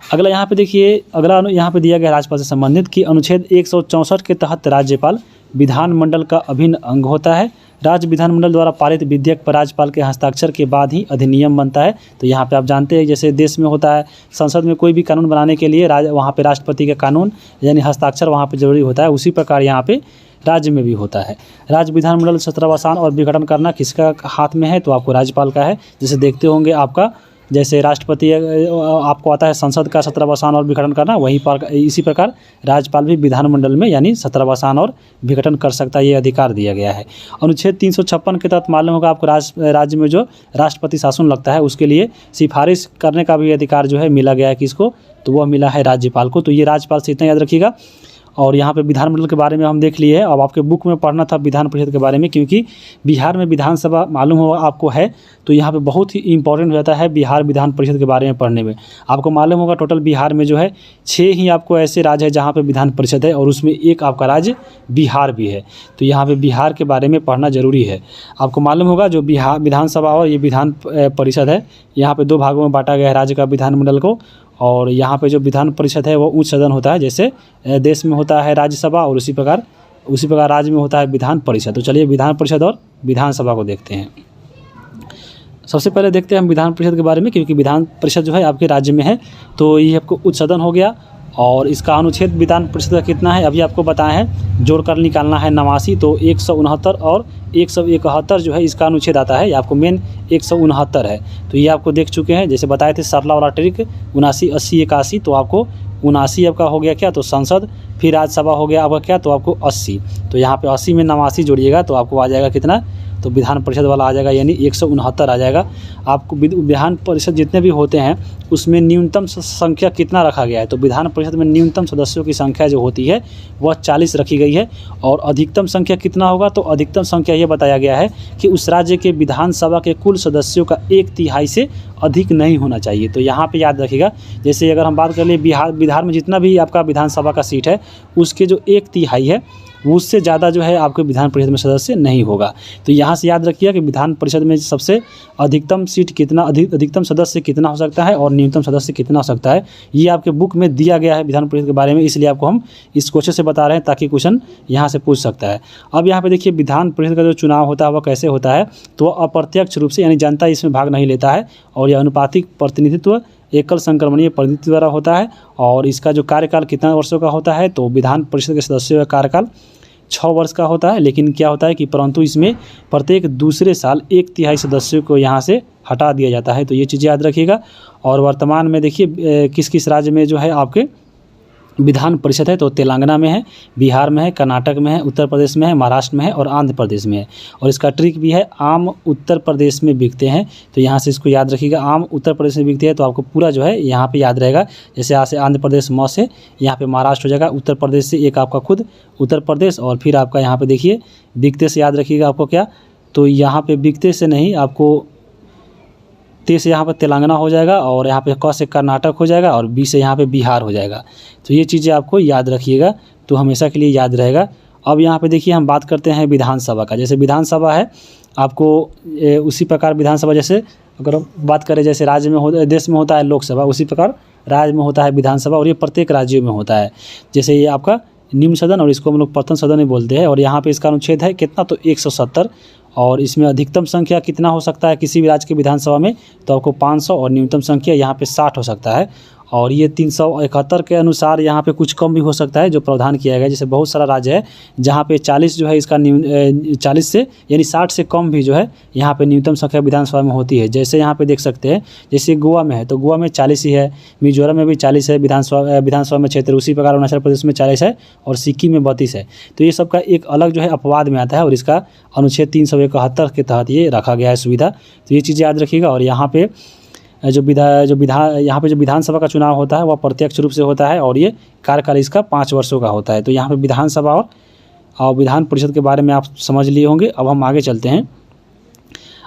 अगला यहाँ पे देखिए, अगला यहाँ पे दिया गया राज्यपाल से संबंधित कि अनुच्छेद 164 के तहत राज्यपाल विधानमंडल का अभिन्न अंग होता है। राज्य विधानमंडल द्वारा पारित विधेयक पर राज्यपाल के हस्ताक्षर के बाद ही अधिनियम बनता है। तो यहाँ पे आप जानते हैं जैसे देश में होता है संसद में कोई भी कानून बनाने के लिए वहाँ पे राष्ट्रपति का कानून यानी हस्ताक्षर वहाँ पे जरूरी होता है। उसी प्रकार यहाँ पे राज्य में भी होता है। राज्य विधानमंडल छत्रावसान और विघटन करना किसका हाथ में है? तो आपको राज्यपाल का है। जैसे देखते होंगे आपका जैसे राष्ट्रपति आपको आता है संसद का छत्रावसान और विघटन करना, वहीं पर इसी प्रकार राज्यपाल भी विधानमंडल में यानी छत्रावसान और विघटन कर सकता है, ये अधिकार दिया गया है। अनुच्छेद 356 के तहत मालूम होगा आपको राज्य में जो राष्ट्रपति शासन लगता है उसके लिए सिफारिश करने का भी अधिकार जो है मिला गया है किसको? तो वह मिला है राज्यपाल को। तो ये राज्यपाल से इतना याद रखिएगा। और यहाँ पे विधानमंडल के बारे में हम देख लिए हैं। अब आपके बुक में पढ़ना था विधान परिषद के बारे में, क्योंकि बिहार में विधानसभा मालूम होगा आपको है, तो यहाँ पे बहुत ही इंपॉर्टेंट हो जाता है बिहार विधान परिषद के बारे में पढ़ने में। आपको मालूम होगा टोटल बिहार में जो है 6 ही आपको ऐसे राज्य है जहाँ पे विधान परिषद है, और उसमें एक आपका राज्य बिहार भी है। तो यहाँ पे बिहार के बारे में पढ़ना जरूरी है। आपको मालूम होगा जो बिहार विधानसभा और ये विधान परिषद है, यहाँ पे 2 भागों में बांटा गया है राज्य का विधानमंडल को। और यहाँ पे जो विधान परिषद है वो उच्च सदन होता है, जैसे देश में होता है राज्यसभा, और उसी प्रकार राज्य में होता है विधान परिषद। तो चलिए विधान परिषद और विधानसभा को देखते हैं। सबसे पहले देखते हैं हम विधान परिषद के बारे में, क्योंकि विधान परिषद जो है आपके राज्य में है, तो ये आपको उच्च सदन हो गया। और इसका अनुच्छेद विधान परिषद का कितना है अभी आपको बताया है, जोड़कर निकालना है 89, तो 169 और 171 जो है इसका अनुच्छेद आता है। ये आपको मेन 169 है, तो ये आपको देख चुके हैं। जैसे बताए थे सरला वाला ट्रिक 79, 80, 81, तो आपको 79 आपका हो गया क्या? तो संसद। फिर राज्यसभा हो गया आपका क्या? तो आपको 80। तो यहाँ पे 80 में 89 जोड़िएगा तो आपको आ जाएगा कितना? तो विधान परिषद वाला आ जाएगा, यानी 169 आ जाएगा। आपको विधान परिषद जितने भी होते हैं उसमें न्यूनतम संख्या कितना रखा गया है? तो विधान परिषद में न्यूनतम सदस्यों की संख्या जो होती है वह 40 रखी गई है। और अधिकतम संख्या कितना होगा? तो अधिकतम संख्या ये बताया गया है कि उस राज्य के विधानसभा के कुल सदस्यों का 1/3 से अधिक नहीं होना चाहिए। तो यहाँ पे याद रखिएगा, जैसे अगर हम बात कर ले बिहार में जितना भी आपका विधानसभा का सीट है उसके जो 1/3 है उससे ज़्यादा जो है आपके विधान परिषद में सदस्य नहीं होगा। तो यहाँ से याद रखिए कि विधान परिषद में सबसे अधिकतम सीट कितना, अधिकतम सदस्य कितना हो सकता है और न्यूनतम सदस्य कितना हो सकता है, ये आपके बुक में दिया गया है विधान परिषद के बारे में। इसलिए आपको हम इस क्वेश्चन से बता रहे हैं ताकि क्वेश्चन यहाँ से पूछ सकता है। अब यहाँ पे देखिए विधान परिषद का जो चुनाव होता है वह कैसे होता है? तो अप्रत्यक्ष रूप से, यानी जनता इसमें भाग नहीं लेता है, और यह अनुपातिक प्रतिनिधित्व एकल संक्रमणीय प्रतिनिधित्व द्वारा होता है। और इसका जो कार्यकाल कितना वर्षों का होता है? तो विधान परिषद के सदस्यों का कार्यकाल 6 वर्ष का होता है। लेकिन क्या होता है कि परंतु इसमें प्रत्येक दूसरे साल 1/3 सदस्यों को यहाँ से हटा दिया जाता है। तो ये चीज़ याद रखिएगा। और वर्तमान में देखिए किस किस राज्य में जो है आपके विधान परिषद है? तो तेलंगाना में है, बिहार में है, कर्नाटक में है, उत्तर प्रदेश में है, महाराष्ट्र में है और आंध्र प्रदेश में है। और इसका ट्रिक भी है, आम उत्तर प्रदेश में बिकते हैं। तो यहाँ से इसको याद रखिएगा, आम उत्तर प्रदेश में बिकते हैं। तो आपको पूरा जो है यहाँ पे याद रहेगा। जैसे यहाँ से आंध्र प्रदेश म से यहाँ पे महाराष्ट्र हो जाएगा, उत्तर प्रदेश से एक आपका खुद उत्तर प्रदेश, और फिर आपका यहाँ पे देखिए बिकते से याद रखिएगा आपको क्या? तो यहाँ पे बिकते से नहीं, आपको ते से यहाँ पर तेलंगाना हो जाएगा, और यहाँ पे क से कर्नाटक हो जाएगा, और बी से यहाँ पे बिहार हो जाएगा। तो ये चीज़ें आपको याद रखिएगा, तो हमेशा के लिए याद रहेगा। अब यहाँ पे देखिए हम बात करते हैं विधानसभा का। जैसे विधानसभा है आपको उसी प्रकार विधानसभा, जैसे अगर हम बात करें जैसे राज्य में देश में होता है लोकसभा, उसी प्रकार राज्य में होता है विधानसभा, और ये प्रत्येक राज्यों में होता है। जैसे ये आपका निम्न सदन, और इसको हम लोग प्रथम सदन ही बोलते हैं। और यहाँ पे इसका अनुच्छेद है कितना? तो 170। और इसमें अधिकतम संख्या कितना हो सकता है किसी भी राज्य के विधानसभा में? तो आपको 500, और न्यूनतम संख्या यहाँ पे 60 हो सकता है। और ये 371 के अनुसार यहाँ पे कुछ कम भी हो सकता है जो प्रावधान किया गया है। जैसे बहुत सारा राज्य है जहाँ पे 40 जो है इसका 40 से यानी 60 से कम भी जो है यहाँ पे न्यूनतम संख्या विधानसभा में होती है। जैसे यहाँ पे देख सकते हैं, जैसे गोवा में है तो गोवा में 40 ही है, मिजोरम में भी 40 है विधानसभा में क्षेत्र, उसी प्रकार अरुणाचल प्रदेश में 40 है, और सिक्किम में 32 है। तो ये सब का एक अलग जो है अपवाद में आता है, और इसका अनुच्छेद 371 के तहत ये रखा गया है सुविधा। तो ये चीज़ याद रखिएगा। और यहाँ पे जो विधानसभा का चुनाव होता है वह प्रत्यक्ष रूप से होता है, और ये कार्यकाल इसका 5 वर्षों का होता है। तो यहाँ पे विधानसभा और विधान परिषद के बारे में आप समझ लिए होंगे। अब हम आगे चलते हैं।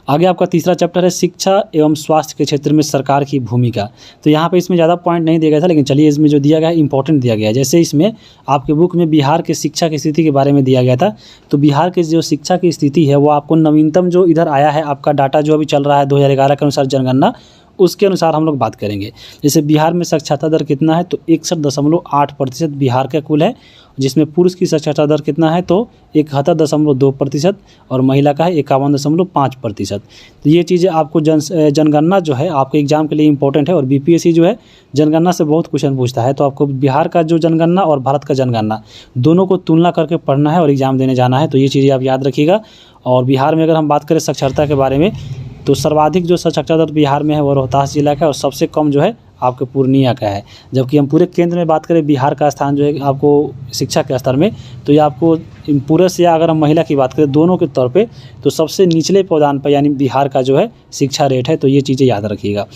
आगे आपका तीसरा चैप्टर है शिक्षा एवं स्वास्थ्य के क्षेत्र में सरकार की भूमिका। तो यहाँ पे इसमें ज़्यादा पॉइंट नहीं दिया गया था, लेकिन चलिए इसमें जो दिया गया है इंपॉर्टेंट दिया गया है। जैसे इसमें आपके बुक में बिहार के शिक्षा की स्थिति के बारे में दिया गया था। तो बिहार की जो शिक्षा की स्थिति है वो आपको नवीनतम जो इधर आया है आपका डाटा जो अभी चल रहा है 2011 के अनुसार जनगणना, उसके अनुसार हम लोग बात करेंगे। जैसे बिहार में साक्षरता दर कितना है, तो 61.8% बिहार का कुल है, जिसमें पुरुष की साक्षरता दर कितना है, तो 71.2% और महिला का है 51.5%। तो ये चीज़ें आपको जनगणना जो है आपके एग्जाम के लिए इंपॉर्टेंट है, और बीपीएससी जो है जनगणना से बहुत क्वेश्चन पूछता है। तो आपको बिहार का जो जनगणना और भारत का जनगणना दोनों को तुलना करके पढ़ना है और एग्ज़ाम देने जाना है। तो ये चीज़ें आप याद रखिएगा। और बिहार में अगर हम बात करें साक्षरता के बारे में, तो सर्वाधिक जो साक्षरता दर बिहार में है वो रोहतास जिला का है, और सबसे कम जो है आपके पूर्णिया का है। जबकि हम पूरे केंद्र में बात करें बिहार का स्थान जो है आपको शिक्षा के स्तर में, तो ये आपको पुरुष या अगर हम महिला की बात करें दोनों के तौर पे, तो सबसे निचले पावदान पर यानी बिहार का जो है शिक्षा रेट है। तो ये चीज़ें याद रखिएगा।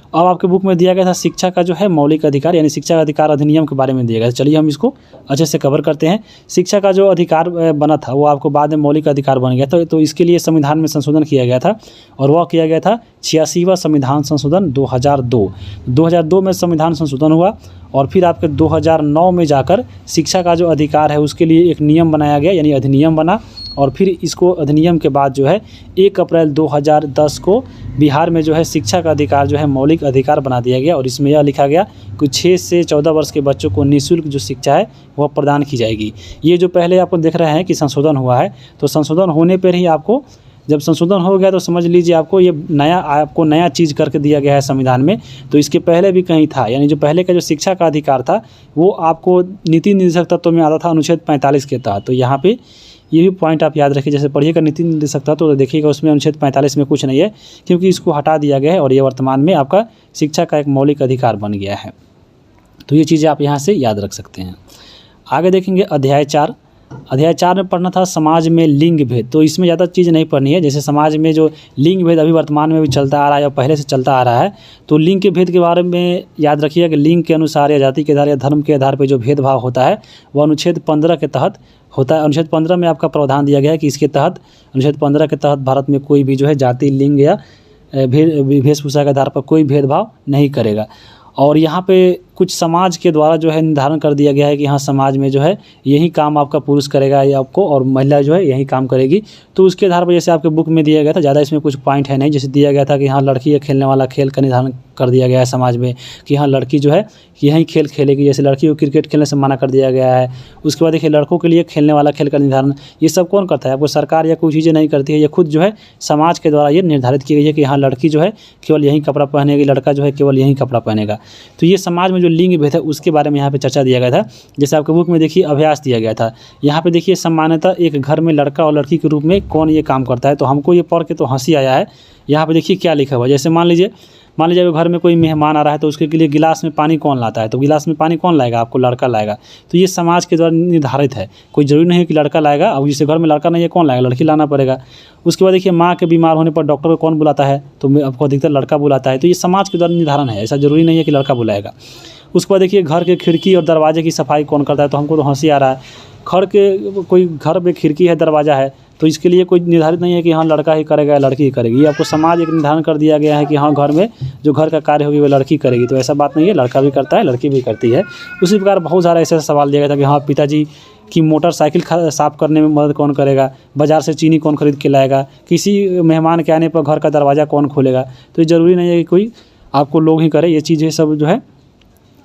अब आपके बुक में दिया गया था शिक्षा का जो है मौलिक अधिकार यानी शिक्षा अधिकार अधिनियम के बारे में दिया गया था। चलिए हम इसको अच्छे से कवर करते हैं। शिक्षा का जो अधिकार बना था वो आपको बाद में मौलिक अधिकार बन गया था। तो इसके लिए संविधान में संशोधन किया गया था, और वह किया गया था 86वां संविधान संशोधन 2002 में संविधान संशोधन हुआ, और फिर आपके 2009 में जाकर शिक्षा का जो अधिकार है उसके लिए एक नियम बनाया गया यानी अधिनियम बना। और फिर इसको अधिनियम के बाद जो है 1 अप्रैल 2010 को बिहार में जो है शिक्षा का अधिकार जो है मौलिक अधिकार बना दिया गया, और इसमें यह लिखा गया कि 6 से 14 वर्ष के बच्चों को निःशुल्क जो शिक्षा है वह प्रदान की जाएगी। ये जो पहले आपको देख रहे हैं कि संशोधन हुआ है, तो संशोधन होने पर ही आपको, जब संशोधन हो गया तो समझ लीजिए आपको ये नया चीज़ करके दिया गया है संविधान में। तो इसके पहले भी कहीं था, यानी जो पहले का जो शिक्षा का अधिकार था वो आपको नीति निर्देशक तत्व में आता था अनुच्छेद 45 के तहत। तो यहाँ पे ये भी पॉइंट आप याद रखिए। जैसे पढ़िएगा नीति निर्देशक तत्व तो देखिएगा उसमें अनुच्छेद 45 में कुछ नहीं है, क्योंकि इसको हटा दिया गया है और ये वर्तमान में आपका शिक्षा का एक मौलिक अधिकार बन गया है। तो ये चीज़ें आप यहाँ से याद रख सकते हैं। आगे देखेंगे अध्याय 4 में पढ़ना था समाज में लिंग भेद। तो इसमें ज़्यादा चीज़ नहीं पढ़नी है। जैसे समाज में जो लिंग भेद अभी वर्तमान में भी चलता आ रहा है या पहले से चलता आ रहा है, तो लिंग के भेद के बारे में याद रखिए कि लिंग के अनुसार या जाति के आधार या धर्म के आधार पर जो भेदभाव होता है वो अनुच्छेद 15 के तहत होता है। अनुच्छेद 15 में आपका प्रावधान दिया गया है कि इसके तहत, अनुच्छेद 15 के तहत भारत में कोई भी जो है जाति, लिंग या वेशभूषा के आधार पर कोई भेदभाव नहीं करेगा। और यहाँ पे कुछ समाज के द्वारा जो है निर्धारण कर दिया गया है कि हाँ समाज में जो है यही काम आपका पुरुष करेगा या आपको, और महिला जो है यही काम करेगी। तो उसके आधार पर जैसे आपके बुक में दिया गया था, ज़्यादा इसमें कुछ पॉइंट है नहीं। जैसे दिया गया था कि हाँ लड़की या खेलने वाला खेल का निर्धारण कर दिया गया है समाज में कि हाँ लड़की जो है यही खेल खेलेगी। जैसे लड़की को क्रिकेट खेलने से मना कर दिया गया है। उसके बाद देखिए लड़कों के लिए खेलने वाला खेल का निर्धारण, ये सब कौन करता है? आपको सरकार या कोई चीज़ें नहीं करती है, ये खुद जो है समाज के द्वारा ये निर्धारित की गई है कि हाँ लड़की जो है केवल यही कपड़ा पहनेगी, लड़का जो है केवल यही कपड़ा पहनेगा। तो ये समाज में जो लिंग भेद है उसके बारे में यहाँ पे चर्चा दिया गया था। जैसे आपके बुक में देखिए अभ्यास दिया गया था। यहाँ पे देखिए सामान्यतः एक घर में लड़का और लड़की के रूप में कौन ये काम करता है। तो हमको ये पढ़ के तो हंसी आया है। यहाँ पे देखिए क्या लिखा हुआ है। जैसे मान लीजिए घर में कोई मेहमान आ रहा है, तो उसके लिए गिलास में पानी कौन लाता है? तो गिलास में पानी कौन लाएगा? आपको लड़का लाएगा। तो ये समाज के द्वारा निर्धारित है, कोई ज़रूरी नहीं है कि लड़का लाएगा। अब जिसे घर में लड़का नहीं है कौन लाएगा? लड़की लाना पड़ेगा। उसके बाद देखिए माँ के बीमार होने पर डॉक्टर को कौन बुलाता है? तो आपको अधिकतर लड़का बुलाता है। तो ये समाज के द्वारा निर्धारण है, ऐसा ज़रूरी नहीं है कि लड़का बुलाएगा। उसके बाद देखिए घर के खिड़की और दरवाजे की सफाई कौन करता है? तो हमको तो हंसी आ रहा है। घर में खिड़की है, दरवाज़ा है, तो इसके लिए कोई निर्धारित नहीं है कि हाँ लड़का ही करेगा या लड़की ही करेगी। ये आपको समाज एक निर्धारण कर दिया गया है कि हाँ घर में जो घर का कार्य होगी वो लड़की करेगी। तो ऐसा बात नहीं है, लड़का भी करता है, लड़की भी करती है। उसी प्रकार बहुत सारा ऐसा सवाल दिया गया था कि हाँ पिताजी की मोटरसाइकिल साफ़ करने में मदद कौन करेगा? बाज़ार से चीनी कौन खरीद के लाएगा? किसी मेहमान के आने पर घर का दरवाज़ा कौन खोलेगा? तो ये ज़रूरी नहीं है कि कोई आपको लोग ही करे। ये चीज़ें सब जो है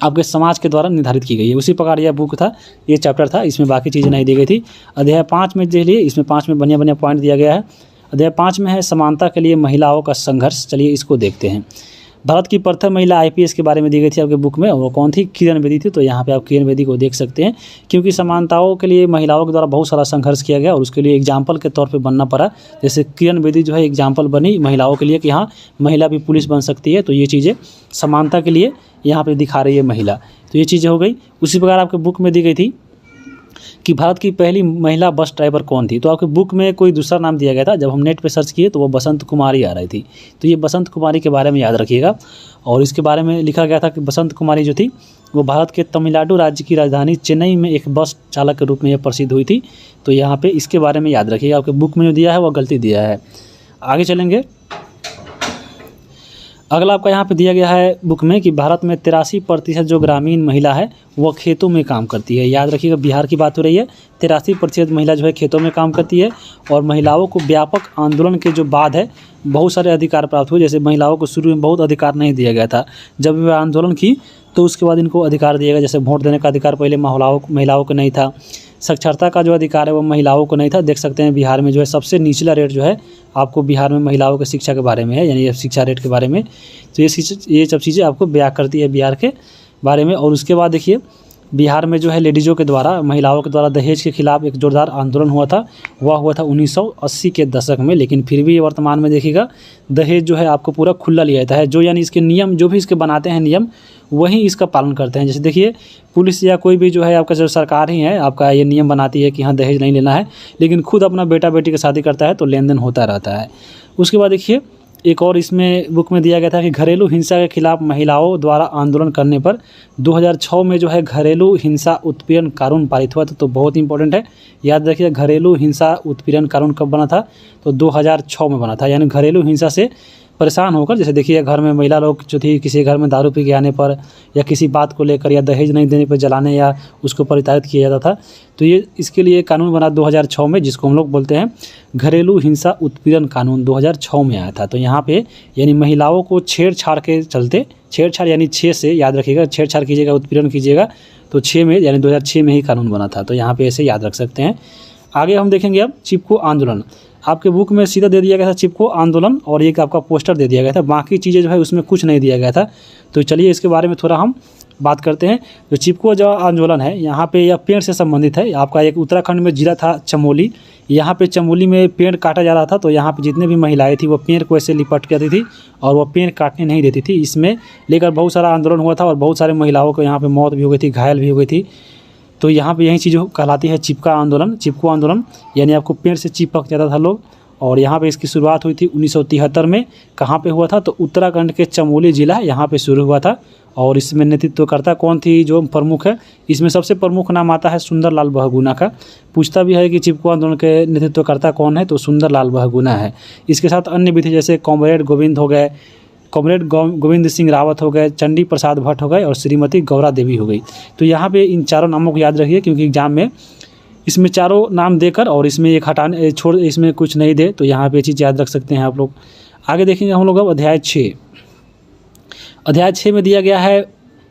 आपके समाज के द्वारा निर्धारित की गई है। उसी प्रकार यह बुक था, ये चैप्टर था, इसमें बाकी चीज़ें नहीं दी गई थी। अध्याय 5 में देख लिए, इसमें 5 में बढ़िया पॉइंट दिया गया है। अध्याय 5 में है समानता के लिए महिलाओं का संघर्ष। चलिए इसको देखते हैं। भारत की प्रथम महिला आईपीएस के बारे में दी गई थी आपके बुक में, और वो कौन थी? किरण बेदी थी। तो यहाँ पे आप किरण बेदी को देख सकते हैं, क्योंकि समानताओं के लिए महिलाओं के द्वारा बहुत सारा संघर्ष किया गया और उसके लिए एग्जाम्पल के तौर पे बनना पड़ा। जैसे किरण बेदी जो है एग्जाम्पल बनी महिलाओं के लिए कि हाँ महिला भी पुलिस बन सकती है। तो ये चीज़ें समानता के लिए यहाँ पर दिखा रही है महिला। तो ये चीज़ें हो गई। उसी प्रकार आपके बुक में दी गई थी कि भारत की पहली महिला बस ड्राइवर कौन थी। तो आपके बुक में कोई दूसरा नाम दिया गया था, जब हम नेट पे सर्च किए तो वो बसंत कुमारी आ रही थी। तो ये बसंत कुमारी के बारे में याद रखिएगा। और इसके बारे में लिखा गया था कि बसंत कुमारी जो थी वो भारत के तमिलनाडु राज्य की राजधानी चेन्नई में एक बस चालक के रूप में यह प्रसिद्ध हुई थी। तो यहाँ पे इसके बारे में याद रखिएगा। आपके बुक में जो दिया है वो गलती दिया है। आगे चलेंगे। अगला आपका यहाँ पे दिया गया है बुक में कि भारत में 83% जो ग्रामीण महिला है वह खेतों में काम करती है। याद रखिएगा, बिहार की बात हो रही है। 83% महिला जो है खेतों में काम करती है और महिलाओं को व्यापक आंदोलन के जो बाद है बहुत सारे अधिकार प्राप्त हुए। जैसे महिलाओं को शुरू में बहुत अधिकार नहीं दिया गया था, जब वे आंदोलन की तो उसके बाद इनको अधिकार दिया गया। जैसे वोट देने का अधिकार पहले महिलाओं को नहीं था, साक्षरता का जो अधिकार है वो महिलाओं को नहीं था। देख सकते हैं बिहार में जो है सबसे निचला रेट जो है आपको बिहार में महिलाओं की शिक्षा के बारे में है, यानी शिक्षा रेट के बारे में। तो ये सब चीज़ें आपको बयां करती है बिहार के बारे में। और उसके बाद देखिए बिहार में जो है लेडीज़ों के द्वारा, महिलाओं के द्वारा दहेज के खिलाफ एक जोरदार आंदोलन हुआ था। वह हुआ था 1980 के दशक में। लेकिन फिर भी वर्तमान में देखिएगा दहेज जो है आपको पूरा खुला लिया जाता है, जो यानी इसके नियम जो भी इसके बनाते हैं नियम वही इसका पालन करते हैं। जैसे देखिए पुलिस या कोई भी जो है आपका जो सरकार ही है आपका ये नियम बनाती है कि हाँ दहेज नहीं लेना है, लेकिन खुद अपना बेटा बेटी की शादी करता है तो लेन देन होता रहता है। उसके बाद देखिए एक और इसमें बुक में दिया गया था कि घरेलू हिंसा के खिलाफ महिलाओं द्वारा आंदोलन करने पर 2006 में जो है घरेलू हिंसा उत्पीड़न कानून पारित हुआ था। तो बहुत इंपॉर्टेंट है, याद रखिए घरेलू हिंसा उत्पीड़न कानून कब बना था, तो 2006 में बना था। यानी घरेलू हिंसा से परेशान होकर, जैसे देखिए घर में महिला लोग जो थी किसी घर में दारू पी के आने पर या किसी बात को लेकर या दहेज नहीं देने पर जलाने या उसको परिताड़ित किया जाता था, तो ये इसके लिए कानून बना 2006 में, जिसको हम लोग बोलते हैं घरेलू हिंसा उत्पीड़न कानून 2006 में आया था। तो यहाँ पे यानी महिलाओं को छेड़छाड़ के चलते, छेड़छाड़ यानी 6 से याद रखिएगा, छेड़छाड़ कीजिएगा उत्पीड़न कीजिएगा तो 6 में यानी 2006 में ही कानून बना था। तो यहाँ पे ऐसे याद रख सकते हैं। आगे हम देखेंगे अब चिपको आंदोलन। आपके बुक में सीधा दे दिया गया था चिपको आंदोलन और एक आपका पोस्टर दे दिया गया था, बाकी चीज़ें जो है उसमें कुछ नहीं दिया गया था। तो चलिए इसके बारे में थोड़ा हम बात करते हैं। जो चिपको जो आंदोलन है यहाँ पे यह पेड़ से संबंधित है। आपका एक उत्तराखंड में जिला था चमोली, यहाँ पे चमोली में पेड़ काटा जा रहा था, तो यहाँ पे जितने भी महिलाएं थी वो पेड़ को ऐसे लिपट के आती थी और वो पेड़ काटने नहीं देती थी। इसमें लेकर बहुत सारा आंदोलन हुआ था और बहुत सारे महिलाओं को यहाँ पे मौत भी हो गई थी, घायल भी हो गई थी। तो यहाँ पे यही चीज़ कहलाती है चिपका आंदोलन। चिपको आंदोलन यानी आपको पेड़ से चिपक जाता था लोग, और यहाँ पे इसकी शुरुआत हुई थी 1973 में। कहाँ पे हुआ था, तो उत्तराखंड के चमोली जिला यहाँ पे शुरू हुआ था। और इसमें नेतृत्वकर्ता कौन थी, जो प्रमुख है, इसमें सबसे प्रमुख नाम आता है सुंदरलाल बहुगुणा का। पूछता भी है कि चिपको आंदोलन के नेतृत्वकर्ता कौन है, तो सुंदरलाल बहुगुणा है। इसके साथ अन्य भी थे, जैसे कॉमरेड गोविंद हो गए, कॉमरेड गोविंद सिंह रावत हो गए, चंडी प्रसाद भट्ट हो गए और श्रीमती गौरा देवी हो गई। तो यहाँ पे इन चारों नामों को याद रखिए, क्योंकि एग्जाम में इसमें चारों नाम देकर और इसमें एक हटाने छोड़ इसमें कुछ नहीं दे, तो यहाँ पे चीज़ याद रख सकते हैं आप लोग। आगे देखेंगे हम लोग अब अध्याय 6। अध्याय 6 में दिया गया है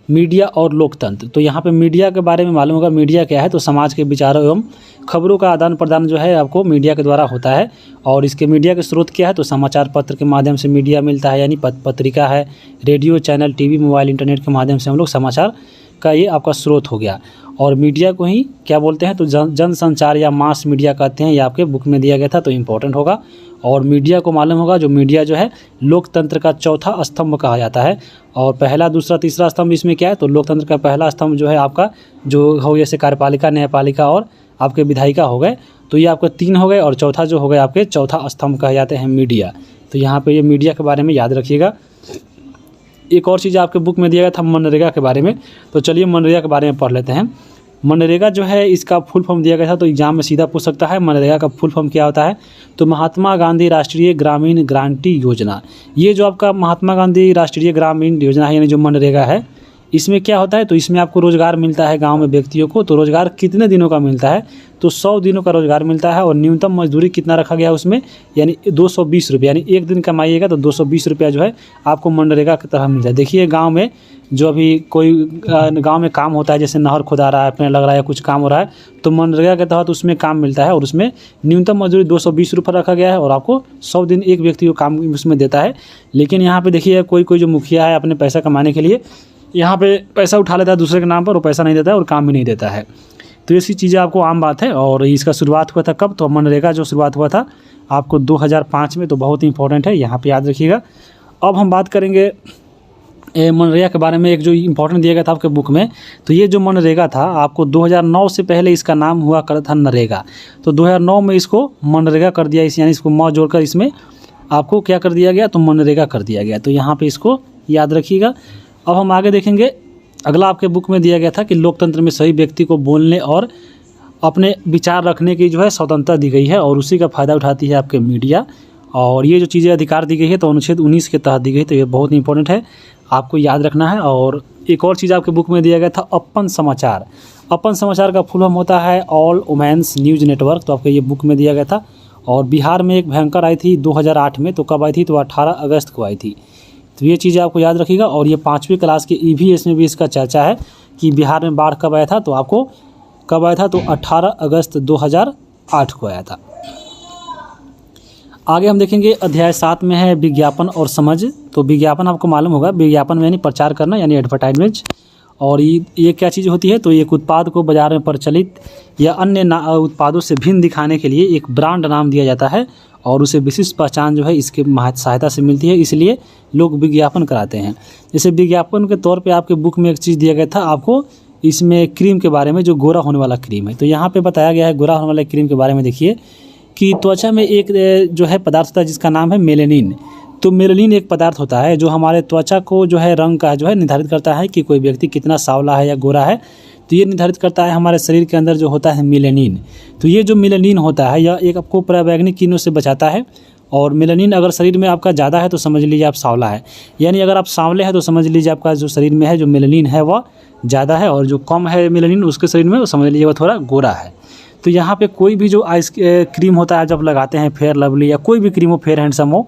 मीडिया और लोकतंत्र। तो यहाँ पे मीडिया के बारे में मालूम होगा। मीडिया क्या है, तो समाज के विचारों एवं खबरों का आदान प्रदान जो है आपको मीडिया के द्वारा होता है। और इसके मीडिया के स्रोत क्या है, तो समाचार पत्र के माध्यम से मीडिया मिलता है, यानी पत्रिका है, radio channel, TV, mobile, internet के माध्यम से हम लोग समाचार का ये आपका स्रोत हो गया। और मीडिया को ही क्या बोलते हैं, तो जन संचार या मास मीडिया कहते हैं। ये आपके बुक में दिया गया था, तो इम्पोर्टेंट होगा। और मीडिया को मालूम होगा, जो मीडिया जो है लोकतंत्र का चौथा स्तंभ कहा जाता है। और पहला, दूसरा, तीसरा स्तंभ इसमें क्या है, तो लोकतंत्र का पहला स्तंभ जो है आपका जो हो, जैसे कार्यपालिका, न्यायपालिका और आपके विधायिका हो गए, तो ये आपके 3 हो गए। और चौथा जो हो गए आपके चौथा स्तंभ कहे जाते हैं मीडिया। तो यहाँ पे ये मीडिया के बारे में याद रखिएगा। एक और चीज़ आपके बुक में दिया गया था मनरेगा के बारे में। तो चलिए मनरेगा के बारे में पढ़ लेते हैं। मनरेगा जो है इसका फुल फॉर्म दिया गया था, तो एग्जाम में सीधा पूछ सकता है मनरेगा का फुल फॉर्म क्या होता है। तो महात्मा गांधी राष्ट्रीय ग्रामीण गारंटी योजना। ये जो आपका महात्मा गांधी राष्ट्रीय ग्रामीण योजना है, यानी जो मनरेगा है, इसमें क्या होता है, तो इसमें आपको रोज़गार मिलता है गांव में व्यक्तियों को। तो रोज़गार कितने दिनों का मिलता है, तो 100 दिनों का रोज़गार मिलता है। और न्यूनतम मजदूरी कितना रखा गया उसमें, यानी 220 रुपये, यानी एक दिन कमाइएगा तो 220 रुपया जो है आपको मनरेगा की तरह मिलता है। देखिए गांव में जो अभी कोई गांव में काम होता है, जैसे नहर खुदा रहा है, पेड़ लग रहा है या कुछ काम हो रहा है, तो मनरेगा के तहत उसमें काम मिलता है। और उसमें न्यूनतम मजदूरी 220 रुपये रखा गया है और आपको 100 दिन एक व्यक्ति को काम उसमें देता है। लेकिन यहाँ पे देखिए कोई जो मुखिया है अपने पैसा कमाने के लिए यहाँ पे पैसा उठा लेता है दूसरे के नाम पर, और पैसा नहीं देता है और काम भी नहीं देता है। तो ऐसी चीज़ें आपको आम बात है। और इसका शुरुआत हुआ था कब, तो मनरेगा जो शुरुआत हुआ था आपको 2005 में। तो बहुत इंपॉर्टेंट है, यहाँ पे याद रखिएगा। अब हम बात करेंगे मनरेगा के बारे में। एक जो इम्पोर्टेंट दिया गया था आपके बुक में, तो ये जो मनरेगा था आपको 2009 से पहले इसका नाम हुआ करता था नरेगा। तो 2009 में इसको मनरेगा कर दिया, यानी इसको म जोड़कर इसमें आपको क्या कर दिया गया, तो मनरेगा कर दिया गया। तो यहाँ पे इसको याद रखिएगा। अब हम आगे देखेंगे। अगला आपके बुक में दिया गया था कि लोकतंत्र में सभी व्यक्ति को बोलने और अपने विचार रखने की जो है स्वतंत्रता दी गई है, और उसी का फ़ायदा उठाती है आपके मीडिया। और ये जो चीज़ें अधिकार दी गई है तो अनुच्छेद 19 के तहत दी गई, तो ये बहुत इंपॉर्टेंट है, आपको याद रखना है। और एक और चीज़ आपके बुक में दिया गया था अपन समाचार। अपन समाचार का फुल फॉर्म होता है ऑल वुमेन्स न्यूज़ नेटवर्क, तो आपके ये बुक में दिया गया था। और बिहार में एक भयंकर आई थी 2008 में, तो कब आई थी, तो 18 अगस्त को आई थी। तो ये चीज़ें आपको याद रखिएगा। और ये 5वीं क्लास के EVS में भी इसका चर्चा है कि बिहार में बाढ़ कब आया था, तो आपको कब आया था, तो 18 अगस्त 2008 को आया था। आगे हम देखेंगे अध्याय 7 में है विज्ञापन और समझ। तो विज्ञापन आपको मालूम होगा, विज्ञापन में यानी प्रचार करना यानी एडवर्टाइजमेंट। और ये क्या चीज़ होती है, तो एक उत्पाद को बाजार में प्रचलित या अन्य उत्पादों से भिन्न दिखाने के लिए एक ब्रांड नाम दिया जाता है और उसे विशिष्ट पहचान जो है इसके सहायता से मिलती है, इसलिए लोग विज्ञापन कराते हैं। जैसे विज्ञापन के तौर पे आपके बुक में एक चीज़ दिया गया था आपको, इसमें क्रीम के बारे में, जो गोरा होने वाला क्रीम है। तो यहाँ पे बताया गया है गोरा होने वाले क्रीम के बारे में। देखिए कि त्वचा में एक जो है पदार्थ होता है जिसका नाम है मेलेनिन। तो मेलेनिन एक पदार्थ होता है जो हमारे त्वचा को जो है रंग का जो है निर्धारित करता है कि कोई व्यक्ति कितना सांवला है या गोरा है। तो ये निर्धारित करता है हमारे शरीर के अंदर जो होता है मेलेनिन। तो ये जो मेलेनिन होता है यह एक आपको पराबैंगनी किरणों से बचाता है। और मेलेनिन अगर शरीर में आपका ज़्यादा है तो समझ लीजिए आप सांवला है, यानी अगर आप सांवले हैं तो समझ लीजिए आपका जो शरीर में है जो मेलेनिन है वह ज़्यादा है, और जो कम है मेलेनिन उसके शरीर में वो समझ लीजिए वह थोड़ा गोरा है। तो यहाँ पे कोई भी जो आइस क्रीम होता है जब लगाते हैं, फेयर लवली या कोई भी क्रीम हो, फेयर हैंडसम हो,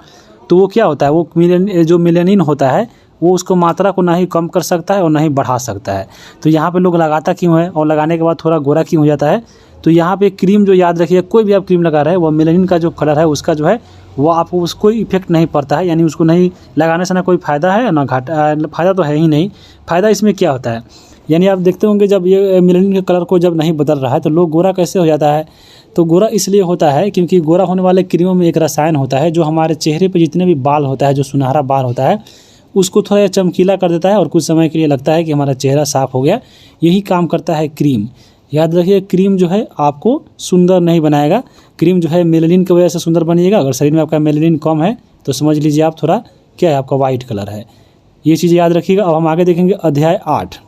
तो वो क्या होता है, वो जो मेलेनिन होता है वो उसको मात्रा को ना ही कम कर सकता है और ना ही बढ़ा सकता है। तो यहाँ पे लोग लगाता क्यों है और लगाने के बाद थोड़ा गोरा क्यों हो जाता है, तो यहाँ पे क्रीम जो याद रखिए, कोई भी आप क्रीम लगा रहे हैं वो मेलेनिन का जो कलर है उसका जो है वो आपको उसको इफेक्ट नहीं पड़ता है, यानी उसको नहीं लगाने से ना कोई फ़ायदा है ना घाटा। फ़ायदा तो है ही नहीं। फ़ायदा इसमें क्या होता है, यानी आप देखते होंगे जब ये मेलेनिन के कलर को जब नहीं बदल रहा है तो लोग गोरा कैसे हो जाता है। तो गोरा इसलिए होता है क्योंकि गोरा होने वाले क्रीमों में एक रसायन होता है जो हमारे चेहरे पे जितने भी बाल होता है, जो सुनहरा बाल होता है, उसको थोड़ा चमकीला कर देता है और कुछ समय के लिए लगता है कि हमारा चेहरा साफ़ हो गया। यही काम करता है क्रीम। याद रखिए क्रीम जो है आपको सुंदर नहीं बनाएगा, क्रीम जो है मेलेनिन की वजह से सुंदर बनिएगा। अगर शरीर में आपका मेलेनिन कम है तो समझ लीजिए आप थोड़ा क्या है, आपका वाइट कलर है। ये चीज़ याद रखिएगा। अब हम आगे देखेंगे अध्याय 8।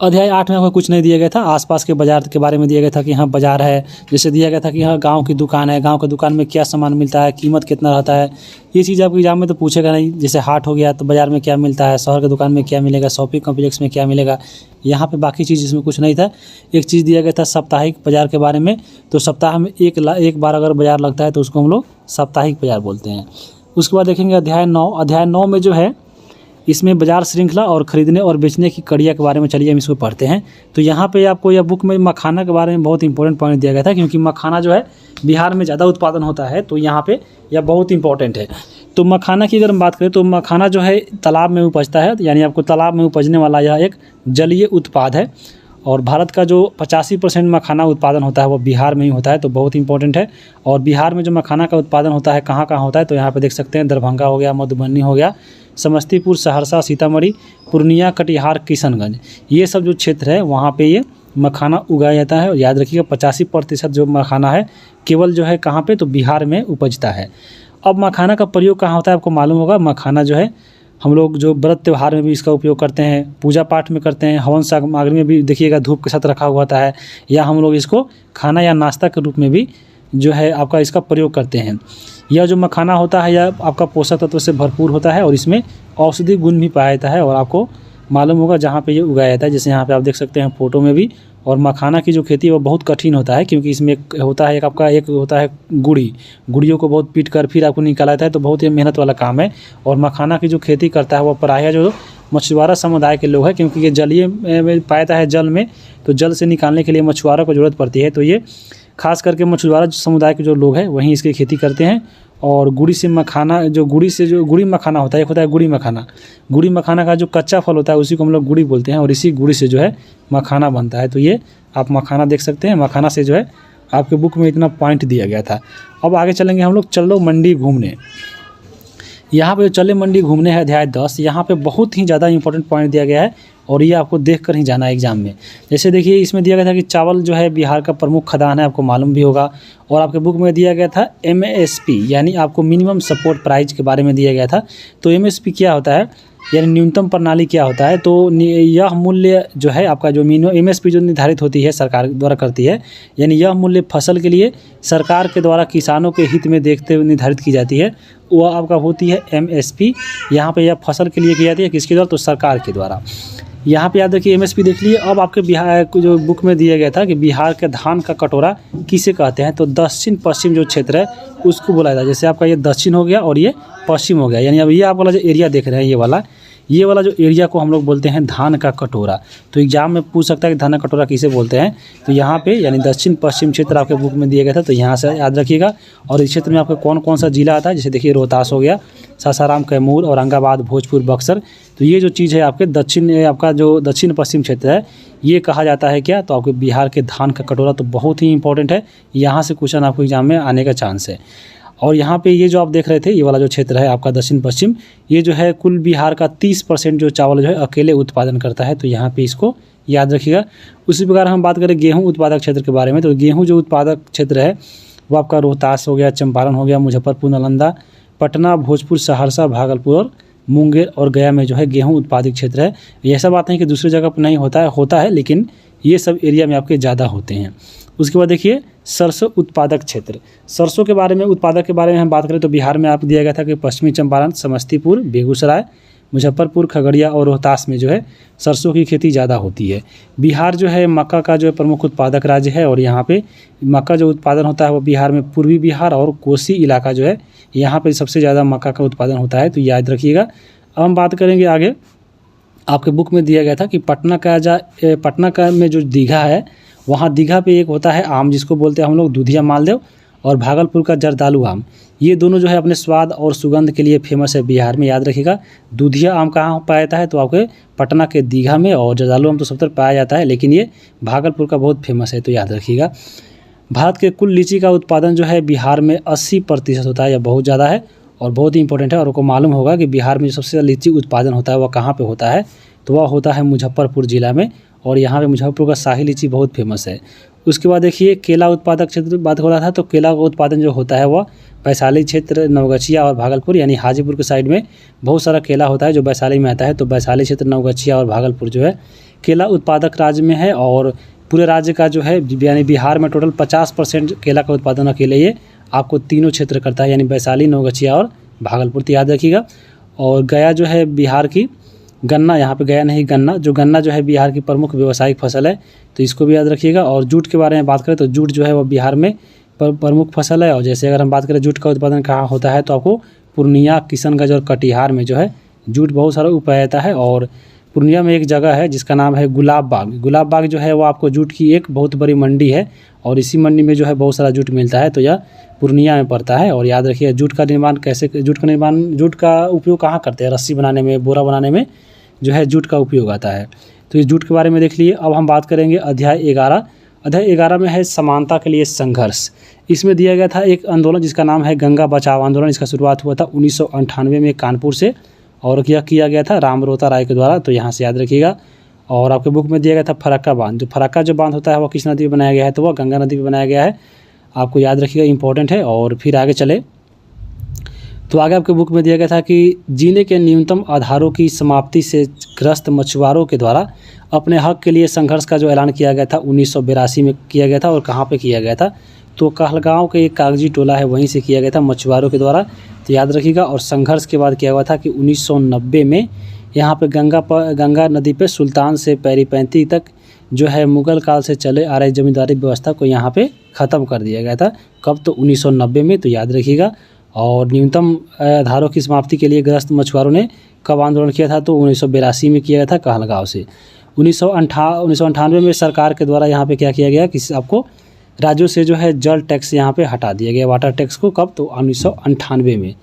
अध्याय 8 में आपको कुछ नहीं दिया गया था, आसपास के बाज़ार के बारे में दिया गया था कि यहाँ बाज़ार है। जैसे दिया गया था कि यहाँ गांव की दुकान है, गांव की दुकान में क्या सामान मिलता है, कीमत कितना रहता है। ये चीज़ आपके एग्जाम में तो पूछेगा नहीं। जैसे हाट हो गया तो बाज़ार में क्या मिलता है, शहर की दुकान में क्या मिलेगा, शॉपिंग कॉम्प्लेक्स में क्या मिलेगा। यहाँ पे बाकी चीज़ इसमें कुछ नहीं था। एक चीज़ दिया गया था साप्ताहिक बाज़ार के बारे में। तो सप्ताह में एक बार अगर बाज़ार लगता है तो उसको हम लोग साप्ताहिक बाज़ार बोलते हैं। उसके बाद देखेंगे अध्याय 9। अध्याय 9 में जो है इसमें बाजार श्रृंखला और ख़रीदने और बेचने की कड़िया के बारे में चलिए हम इसको पढ़ते हैं। तो यहाँ पे आपको यह बुक में मखाना के बारे में बहुत इंपॉर्टेंट पॉइंट दिया गया था, क्योंकि मखाना जो है बिहार में ज़्यादा उत्पादन होता है, तो यहाँ पे यह बहुत इंपॉर्टेंट है। तो मखाना की अगर हम बात करें तो मखाना जो है तालाब में उपजता है, यानी आपको तालाब में उपजने वाला यह एक जलीय उत्पाद है। और भारत का जो 85% मखाना उत्पादन होता है वो बिहार में ही होता है, तो बहुत इंपॉर्टेंट है। और बिहार में जो मखाना का उत्पादन होता है कहाँ कहाँ होता है, तो यहाँ पे देख सकते हैं दरभंगा हो गया, मधुबनी हो गया, समस्तीपुर, सहरसा, सीतामढ़ी, पूर्णिया, कटिहार, किशनगंज, ये सब जो क्षेत्र है वहाँ पे ये मखाना उगाया जाता है। और याद रखिएगा 85% जो मखाना है केवल जो है कहाँ पे, तो बिहार में उपजता है। अब मखाना का प्रयोग कहाँ होता है आपको मालूम होगा। मखाना जो है हम लोग जो व्रत त्यौहार में भी इसका उपयोग करते हैं, पूजा पाठ में करते हैं, हवन सामग्री में भी देखिएगा धूप के साथ रखा हुआ होता है, या हम लोग इसको खाना या नाश्ता के रूप में भी जो है आपका इसका प्रयोग करते हैं। यह जो मखाना होता है यह आपका पोषक तत्व से भरपूर होता है और इसमें औषधि गुण भी पाया जाता है। और आपको मालूम होगा जहाँ पे ये उगाया जाता है, जैसे यहाँ पे आप देख सकते हैं फोटो में भी। और मखाना की जो खेती है वो बहुत कठिन होता है, क्योंकि इसमें एक होता है एक होता है गुड़ियों को बहुत पीट कर फिर आपको निकाला जाता है, तो बहुत ही मेहनत वाला काम है। और मखाना की जो खेती करता है वो प्रायः जो मछुआरा समुदाय के लोग हैं, क्योंकि ये जलीय में पाया जाता है जल में, तो जल से निकालने के लिए मछुआरों को ज़रूरत पड़ती है। तो ये खास करके मछुआरा समुदाय के जो लोग हैं वहीं इसकी खेती करते हैं। और गुड़ी से मखाना, जो गुड़ी मखाना होता है, एक होता है गुड़ी मखाना का जो कच्चा फल होता है उसी को हम लोग गुड़ी बोलते हैं, और इसी गुड़ी से जो है मखाना बनता है। तो ये आप मखाना देख सकते हैं, मखाना से जो है आपके बुक में इतना पॉइंट दिया गया था। अब आगे चलेंगे हम लोग, चलो मंडी घूमने। यहाँ पे चले मंडी घूमने है अध्याय 10। यहाँ पे बहुत ही ज़्यादा इंपॉर्टेंट पॉइंट दिया गया है और ये आपको देख कर ही जाना है एग्जाम में। जैसे देखिए इसमें दिया गया था कि चावल जो है बिहार का प्रमुख खदान है, आपको मालूम भी होगा। और आपके बुक में दिया गया था MSP यानी आपको मिनिमम सपोर्ट प्राइस के बारे में दिया गया था। तो MSP क्या होता है, यानी न्यूनतम प्रणाली क्या होता है, तो यह मूल्य जो है आपका जो MSP जो निर्धारित होती है सरकार द्वारा करती है, यानी यह मूल्य फसल के लिए सरकार के द्वारा किसानों के हित में देखते हुए निर्धारित की जाती है, वह आपका होती है MSP। यहाँ पे यह फसल के लिए की जाती है, किसके द्वारा, तो सरकार के द्वारा। यहाँ पे याद रखिए MSP देख लिए। अब आपके बिहार जो बुक में दिया गया था कि बिहार के धान का कटोरा किसे कहते हैं, तो दक्षिण पश्चिम जो क्षेत्र है उसको बोला जाता है। जैसे आपका ये दक्षिण हो गया और ये पश्चिम हो गया, यानी अब ये आप वाला जो एरिया देख रहे हैं ये वाला जो एरिया को हम लोग बोलते हैं धान का कटोरा। तो एग्जाम में पूछ सकता है कि धान का कटोरा किसे बोलते हैं, तो यहाँ पे यानी दक्षिण पश्चिम क्षेत्र आपके बुक में दिया गया था, तो यहाँ से याद रखिएगा। और इस क्षेत्र में आपका कौन कौन सा जिला आता है, जैसे देखिए रोहतास हो गया, सासाराम, कैमूर, औरंगाबाद, भोजपुर, बक्सर। तो ये जो चीज़ है आपके आपका जो दक्षिण पश्चिम क्षेत्र है ये कहा जाता है क्या, तो आपके बिहार के धान का कटोरा। तो बहुत ही इंपॉर्टेंट है, यहाँ से क्वेश्चन आपको एग्जाम में आने का चांस है। और यहाँ पे ये जो आप देख रहे थे ये वाला जो क्षेत्र है आपका दक्षिण पश्चिम, ये जो है कुल बिहार का 30% जो चावल जो है अकेले उत्पादन करता है, तो यहाँ पे इसको याद रखिएगा। उसी प्रकार हम बात करें गेहूं उत्पादक क्षेत्र के बारे में, तो गेहूं जो उत्पादक क्षेत्र है वो आपका रोहतास हो गया, चंपारण हो गया, मुजफ्फरपुर, नालंदा, पटना, भोजपुर, सहरसा, भागलपुर और मुंगेर और गया में जो है गेहूँ उत्पादक क्षेत्र है। ऐसा बात नहीं कि दूसरी जगह पर नहीं होता है, लेकिन ये सब एरिया में आपके ज़्यादा होते हैं। उसके बाद देखिए सरसों उत्पादक क्षेत्र। सरसों के बारे में, उत्पादक के बारे में हम बात करें तो बिहार में आप दिया गया था कि पश्चिमी चंपारण, समस्तीपुर, बेगूसराय, मुजफ्फरपुर, खगड़िया और रोहतास में जो है सरसों की खेती ज़्यादा होती है। बिहार जो है मक्का का जो है प्रमुख उत्पादक राज्य है, और यहाँ पे मक्का जो उत्पादन होता है वो बिहार में पूर्वी बिहार और कोसी इलाका जो है यहाँ पे सबसे ज़्यादा मक्का का उत्पादन होता है, तो याद रखिएगा। अब हम बात करेंगे आगे, आपके बुक में दिया गया था कि पटना का में जो दीघा है वहाँ दीघा पे एक होता है आम जिसको बोलते हैं हम लोग दूधिया मालदेव, और भागलपुर का जर्दालू आम। ये दोनों जो है अपने स्वाद और सुगंध के लिए फेमस है बिहार में, याद रखिएगा। दूधिया आम कहाँ पाया जाता है, तो आपके पटना के दीघा में, और जर्दालू आम तो सब तरफ पाया जाता है, लेकिन ये भागलपुर का बहुत फेमस है, तो याद रखिएगा। भारत के कुल लीची का उत्पादन जो है बिहार में 80% होता है, या बहुत ज़्यादा है और बहुत ही इंपॉर्टेंट है। और आपको मालूम होगा कि बिहार में जो सबसे ज़्यादा लीची उत्पादन होता है वह कहाँ पे होता है, तो वह होता है मुजफ्फरपुर ज़िला में, और यहाँ पे मुजफ्फरपुर का शाही लीची बहुत फेमस है। उसके बाद देखिए केला उत्पादक क्षेत्र बात हो रहा था, तो केला का उत्पादन जो होता है वह वैशाली क्षेत्र, नवगछिया और भागलपुर, यानी हाजीपुर के साइड में बहुत सारा केला होता है जो वैशाली में आता है, तो वैशाली क्षेत्र, नवगछिया और भागलपुर जो है केला उत्पादक राज्य में है। और पूरे राज्य का जो है यानी बिहार में टोटल 50% केला का उत्पादन अकेले ये आपको तीनों क्षेत्र करता है, यानी वैशाली, नवगछिया और भागलपुर, तो याद रखिएगा। और गया जो है बिहार की गन्ना, यहाँ पे गया नहीं गन्ना, जो गन्ना जो है बिहार की प्रमुख व्यावसायिक फसल है, तो इसको भी याद रखिएगा। और जूट के बारे में बात करें तो जूट जो है वो बिहार में प्रमुख फसल है। और जैसे अगर हम बात करें जूट का उत्पादन कहाँ होता है, तो आपको पूर्णिया, किशनगंज और कटिहार में जो है जूट बहुत सारा उगाया जाता है। और पूर्णिया में एक जगह है जिसका नाम है गुलाब बाग जो है वो आपको जूट की एक बहुत बड़ी मंडी है, और इसी मंडी में जो है बहुत सारा जूट मिलता है, तो यह पूर्णिया में पड़ता है। और याद रखिए जूट का उपयोग कहाँ करते हैं, रस्सी बनाने में, बोरा बनाने में जो है जूट का उपयोग आता है। तो इस जूट के बारे में देख लिए। अब हम बात करेंगे अध्याय 11 में है समानता के लिए संघर्ष। इसमें दिया गया था एक आंदोलन जिसका नाम है गंगा बचाओ आंदोलन। इसका शुरुआत हुआ था 1998 में कानपुर से, और यह किया गया था रामरोता राय के द्वारा, तो यहाँ से याद रखिएगा। और आपके बुक में दिया गया था फरक्का बांध। जो फरक्का जो बांध होता है वह किस नदी पर बनाया गया है, तो वह गंगा नदी पर बनाया गया है, आपको याद रखिएगा, इंपॉर्टेंट है। और फिर आगे चले तो आगे आपके बुक में दिया गया था कि जीने के न्यूनतम आधारों की समाप्ति से ग्रस्त मछुआरों के द्वारा अपने हक के लिए संघर्ष का जो ऐलान किया गया था 1982 में किया गया था। और कहाँ पे किया गया था, तो कहलगांव के एक कागजी टोला है वहीं से किया गया था मछुआरों के द्वारा, तो याद रखिएगा। और संघर्ष के बाद किया हुआ था कि 1990 में यहाँ पे गंगा नदी पे सुल्तान से पैरीपैंती तक जो है मुगल काल से चले आ रही जमींदारी व्यवस्था को यहाँ पे ख़त्म कर दिया गया था। कब, तो 1990 में, तो याद रखिएगा। और न्यूनतम आधारों की समाप्ति के लिए ग्रस्त मछुआरों ने कब आंदोलन किया था, तो 1982 में किया गया था कहलगांव से। 1998 में सरकार के द्वारा यहाँ पे क्या किया गया कि आपको राज्यों से जो है जल टैक्स यहाँ पे हटा दिया गया, वाटर टैक्स को, कब, तो 1998 में।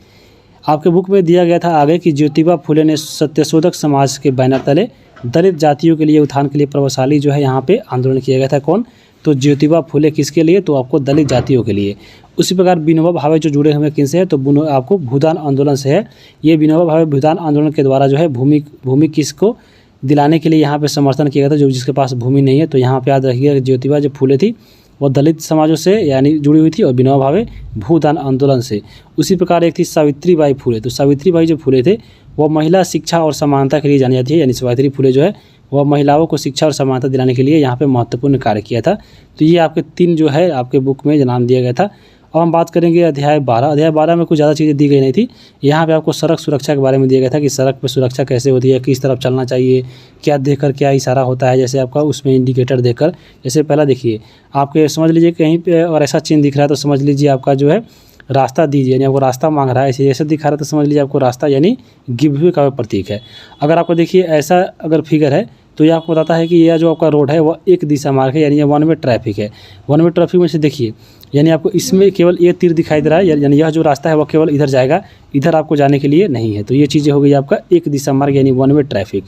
आपके बुक में दिया गया था आगे कि ज्योतिबा फुले ने सत्यशोधक समाज के बैनर तले दलित जातियों के लिए उत्थान के लिए प्रभावशाली जो है यहाँ पे आंदोलन किया गया था। कौन, तो ज्योतिबा फुले किसके लिए, तो आपको दलित जातियों के लिए। उसी प्रकार विनोबा भावे जो जुड़े हुए किनसे है, तो आपको भूदान आंदोलन से है। ये विनोबा भावे भूदान आंदोलन के द्वारा जो है भूमि किसको दिलाने के लिए यहाँ पे समर्थन किया गया था, जो जिसके पास भूमि नहीं है। तो यहाँ पे याद रखिएगा ज्योतिबा जो फुले थी वो दलित समाजों से यानी जुड़ी हुई थी, और विनोबा भावे भूदान आंदोलन से। उसी प्रकार एक थी सावित्रीबाई फुले। तो सावित्रीबाई जो फुले थे वह महिला शिक्षा और समानता के लिए जानी जाती है। यानी सावित्री फुले जो है वह महिलाओं को शिक्षा और समानता दिलाने के लिए यहाँ पे महत्वपूर्ण कार्य किया था। तो ये आपके 3 जो है आपके बुक में नाम दिया गया था। अब हम बात करेंगे अध्याय 12। अध्याय 12 में कुछ ज़्यादा चीज़ें दी गई नहीं थी। यहाँ पे आपको सड़क सुरक्षा के बारे में दिया गया था कि सड़क पर सुरक्षा कैसे होती है, किस तरफ चलना चाहिए, क्या देखकर क्या इशारा होता है। जैसे आपका उसमें इंडिकेटर देखकर, जैसे पहला देखिए आपके समझ लीजिए कहीं पे अगर ऐसा चिन्ह दिख रहा है तो समझ लीजिए आपका जो है रास्ता दीजिए, यानी आपको रास्ता मांग रहा है। ऐसे दिखा रहा है तो समझ लीजिए आपको रास्ता यानी गिव वे का प्रतीक है। अगर आपको देखिए ऐसा अगर फिगर है तो ये आपको बताता है कि यह जो आपका रोड है वह एक दिशा मार्ग है, यानी ये 1 वे ट्रैफिक है। 1 वे ट्रैफिक में से देखिए यानी आपको इसमें केवल ये तीर दिखाई दे रहा है, यानी यह जो रास्ता है वह केवल इधर जाएगा, इधर आपको जाने के लिए नहीं है। तो ये चीज़ें हो गई आपका एक दिशा मार्ग यानी 1 वे ट्रैफिक।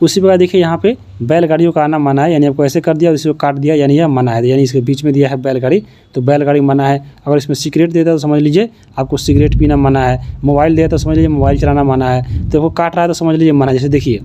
उसी प्रकार देखिए यहाँ पे बैलगाड़ियों का आना मना है, यानी आपको ऐसे कर दिया और इसको काट दिया, यानी यह मना है। यानी इसके बीच में दिया है बैलगाड़ी, तो बैलगाड़ी मना है। अगर इसमें सिगरेट देता है तो समझ लीजिए आपको सिगरेट पीना मना है। मोबाइल देता है तो समझ लीजिए मोबाइल चलाना मना है। तो वो काट रहा है तो समझ लीजिए मना है। जैसे देखिए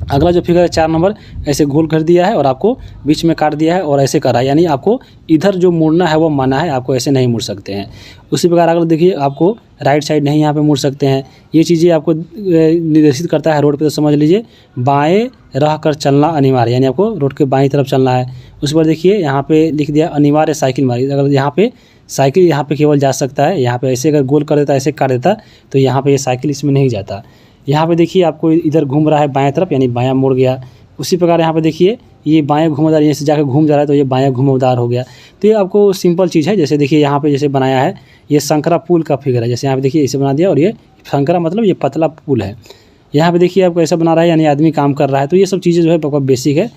अगला जो फिगर है 4 नंबर, ऐसे गोल कर दिया है और आपको बीच में काट दिया है और ऐसे करा है, यानी आपको इधर जो मुड़ना है वो मना है, आपको ऐसे नहीं मुड़ सकते हैं। उसी प्रकार अगर देखिए आपको राइट साइड नहीं यहाँ पे मुड़ सकते हैं। ये चीज़ें आपको निर्देशित करता है रोड पे, तो समझ लीजिए बाएं रह कर चलना अनिवार्य, यानी आपको रोड के बाईं तरफ चलना है। उस पर देखिए यहाँ पे लिख दिया अनिवार्य साइकिल मार्ग। अगर यहाँ पे साइकिल यहाँ पे केवल जा सकता है, यहाँ पे ऐसे अगर गोल कर देता, ऐसे काट देता तो यहाँ पे ये साइकिल इसमें नहीं जाता। यहाँ पे देखिए आपको इधर घूम रहा है बाएं तरफ, यानी बायां मुड़ गया। उसी प्रकार यहाँ पे देखिए ये बाएं घुमावदार, यहाँ से जाकर घूम जा रहा है तो ये बायां घुमावदार हो गया। तो ये आपको सिंपल चीज़ है। जैसे देखिए यहाँ पे जैसे बनाया है ये शंकरा पुल का फिगर है, जैसे यहाँ पे देखिए इसे बना दिया और ये शंकरा मतलब ये पतला पुल है। यहाँ पे देखिए आपको ऐसा बना रहा है, यानी आदमी काम कर रहा है। तो ये सब चीज़ें जो है बहुत बेसिक है,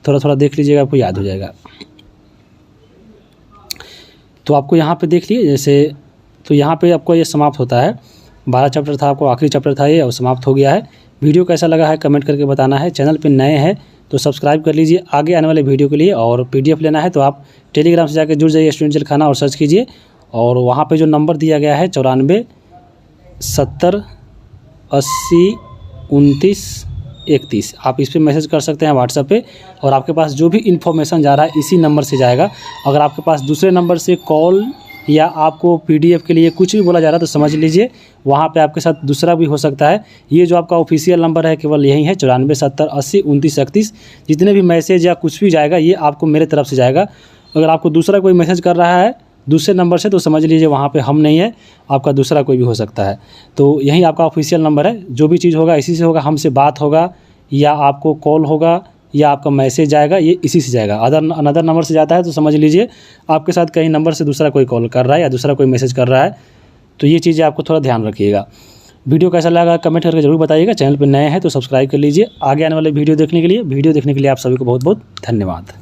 थोड़ा थोड़ा देख लीजिएगा आपको याद हो जाएगा। तो आपको यहाँ पे देख लिए जैसे, तो यहाँ पे आपको ये समाप्त होता है। 12 चैप्टर था, आपको आखिरी चैप्टर था ये और समाप्त हो गया है। वीडियो कैसा लगा है कमेंट करके बताना है। चैनल पे नए हैं तो सब्सक्राइब कर लीजिए आगे आने वाले वीडियो के लिए। और PDF लेना है तो आप टेलीग्राम से जाकर जुड़ जाइए, स्टूडेंट जेलखाना, और सर्च कीजिए। और वहाँ पे जो नंबर दिया गया है 94 70 80 29 31, आप इस पर मैसेज कर सकते हैं व्हाट्सएप पे। और आपके पास जो भी इन्फॉर्मेशन जा रहा है इसी नंबर से जाएगा। अगर आपके पास दूसरे नंबर से कॉल या आपको PDF के लिए कुछ भी बोला जा रहा है तो समझ लीजिए वहाँ पे आपके साथ दूसरा भी हो सकता है। ये जो आपका ऑफिशियल नंबर है केवल यही है 94 70 80 29 31। जितने भी मैसेज या कुछ भी जाएगा ये आपको मेरे तरफ से जाएगा। अगर आपको दूसरा कोई मैसेज कर रहा है दूसरे नंबर से तो समझ लीजिए वहाँ पे हम नहीं है, आपका दूसरा कोई भी हो सकता है। तो यही आपका ऑफिशियल नंबर है। जो भी चीज़ होगा इसी से होगा, हमसे बात होगा या आपको कॉल होगा या आपका मैसेज जाएगा, ये इसी से जाएगा। अनदर नंबर से जाता है तो समझ लीजिए आपके साथ कहीं नंबर से दूसरा कोई कॉल कर रहा है या दूसरा कोई मैसेज कर रहा है। तो ये चीज़ें आपको थोड़ा ध्यान रखिएगा। वीडियो कैसा लगा कमेंट करके जरूर बताइएगा। चैनल पर नए हैं तो सब्सक्राइब कर लीजिए आगे आने वाले वीडियो देखने के लिए। वीडियो देखने के लिए आप सभी को बहुत बहुत धन्यवाद।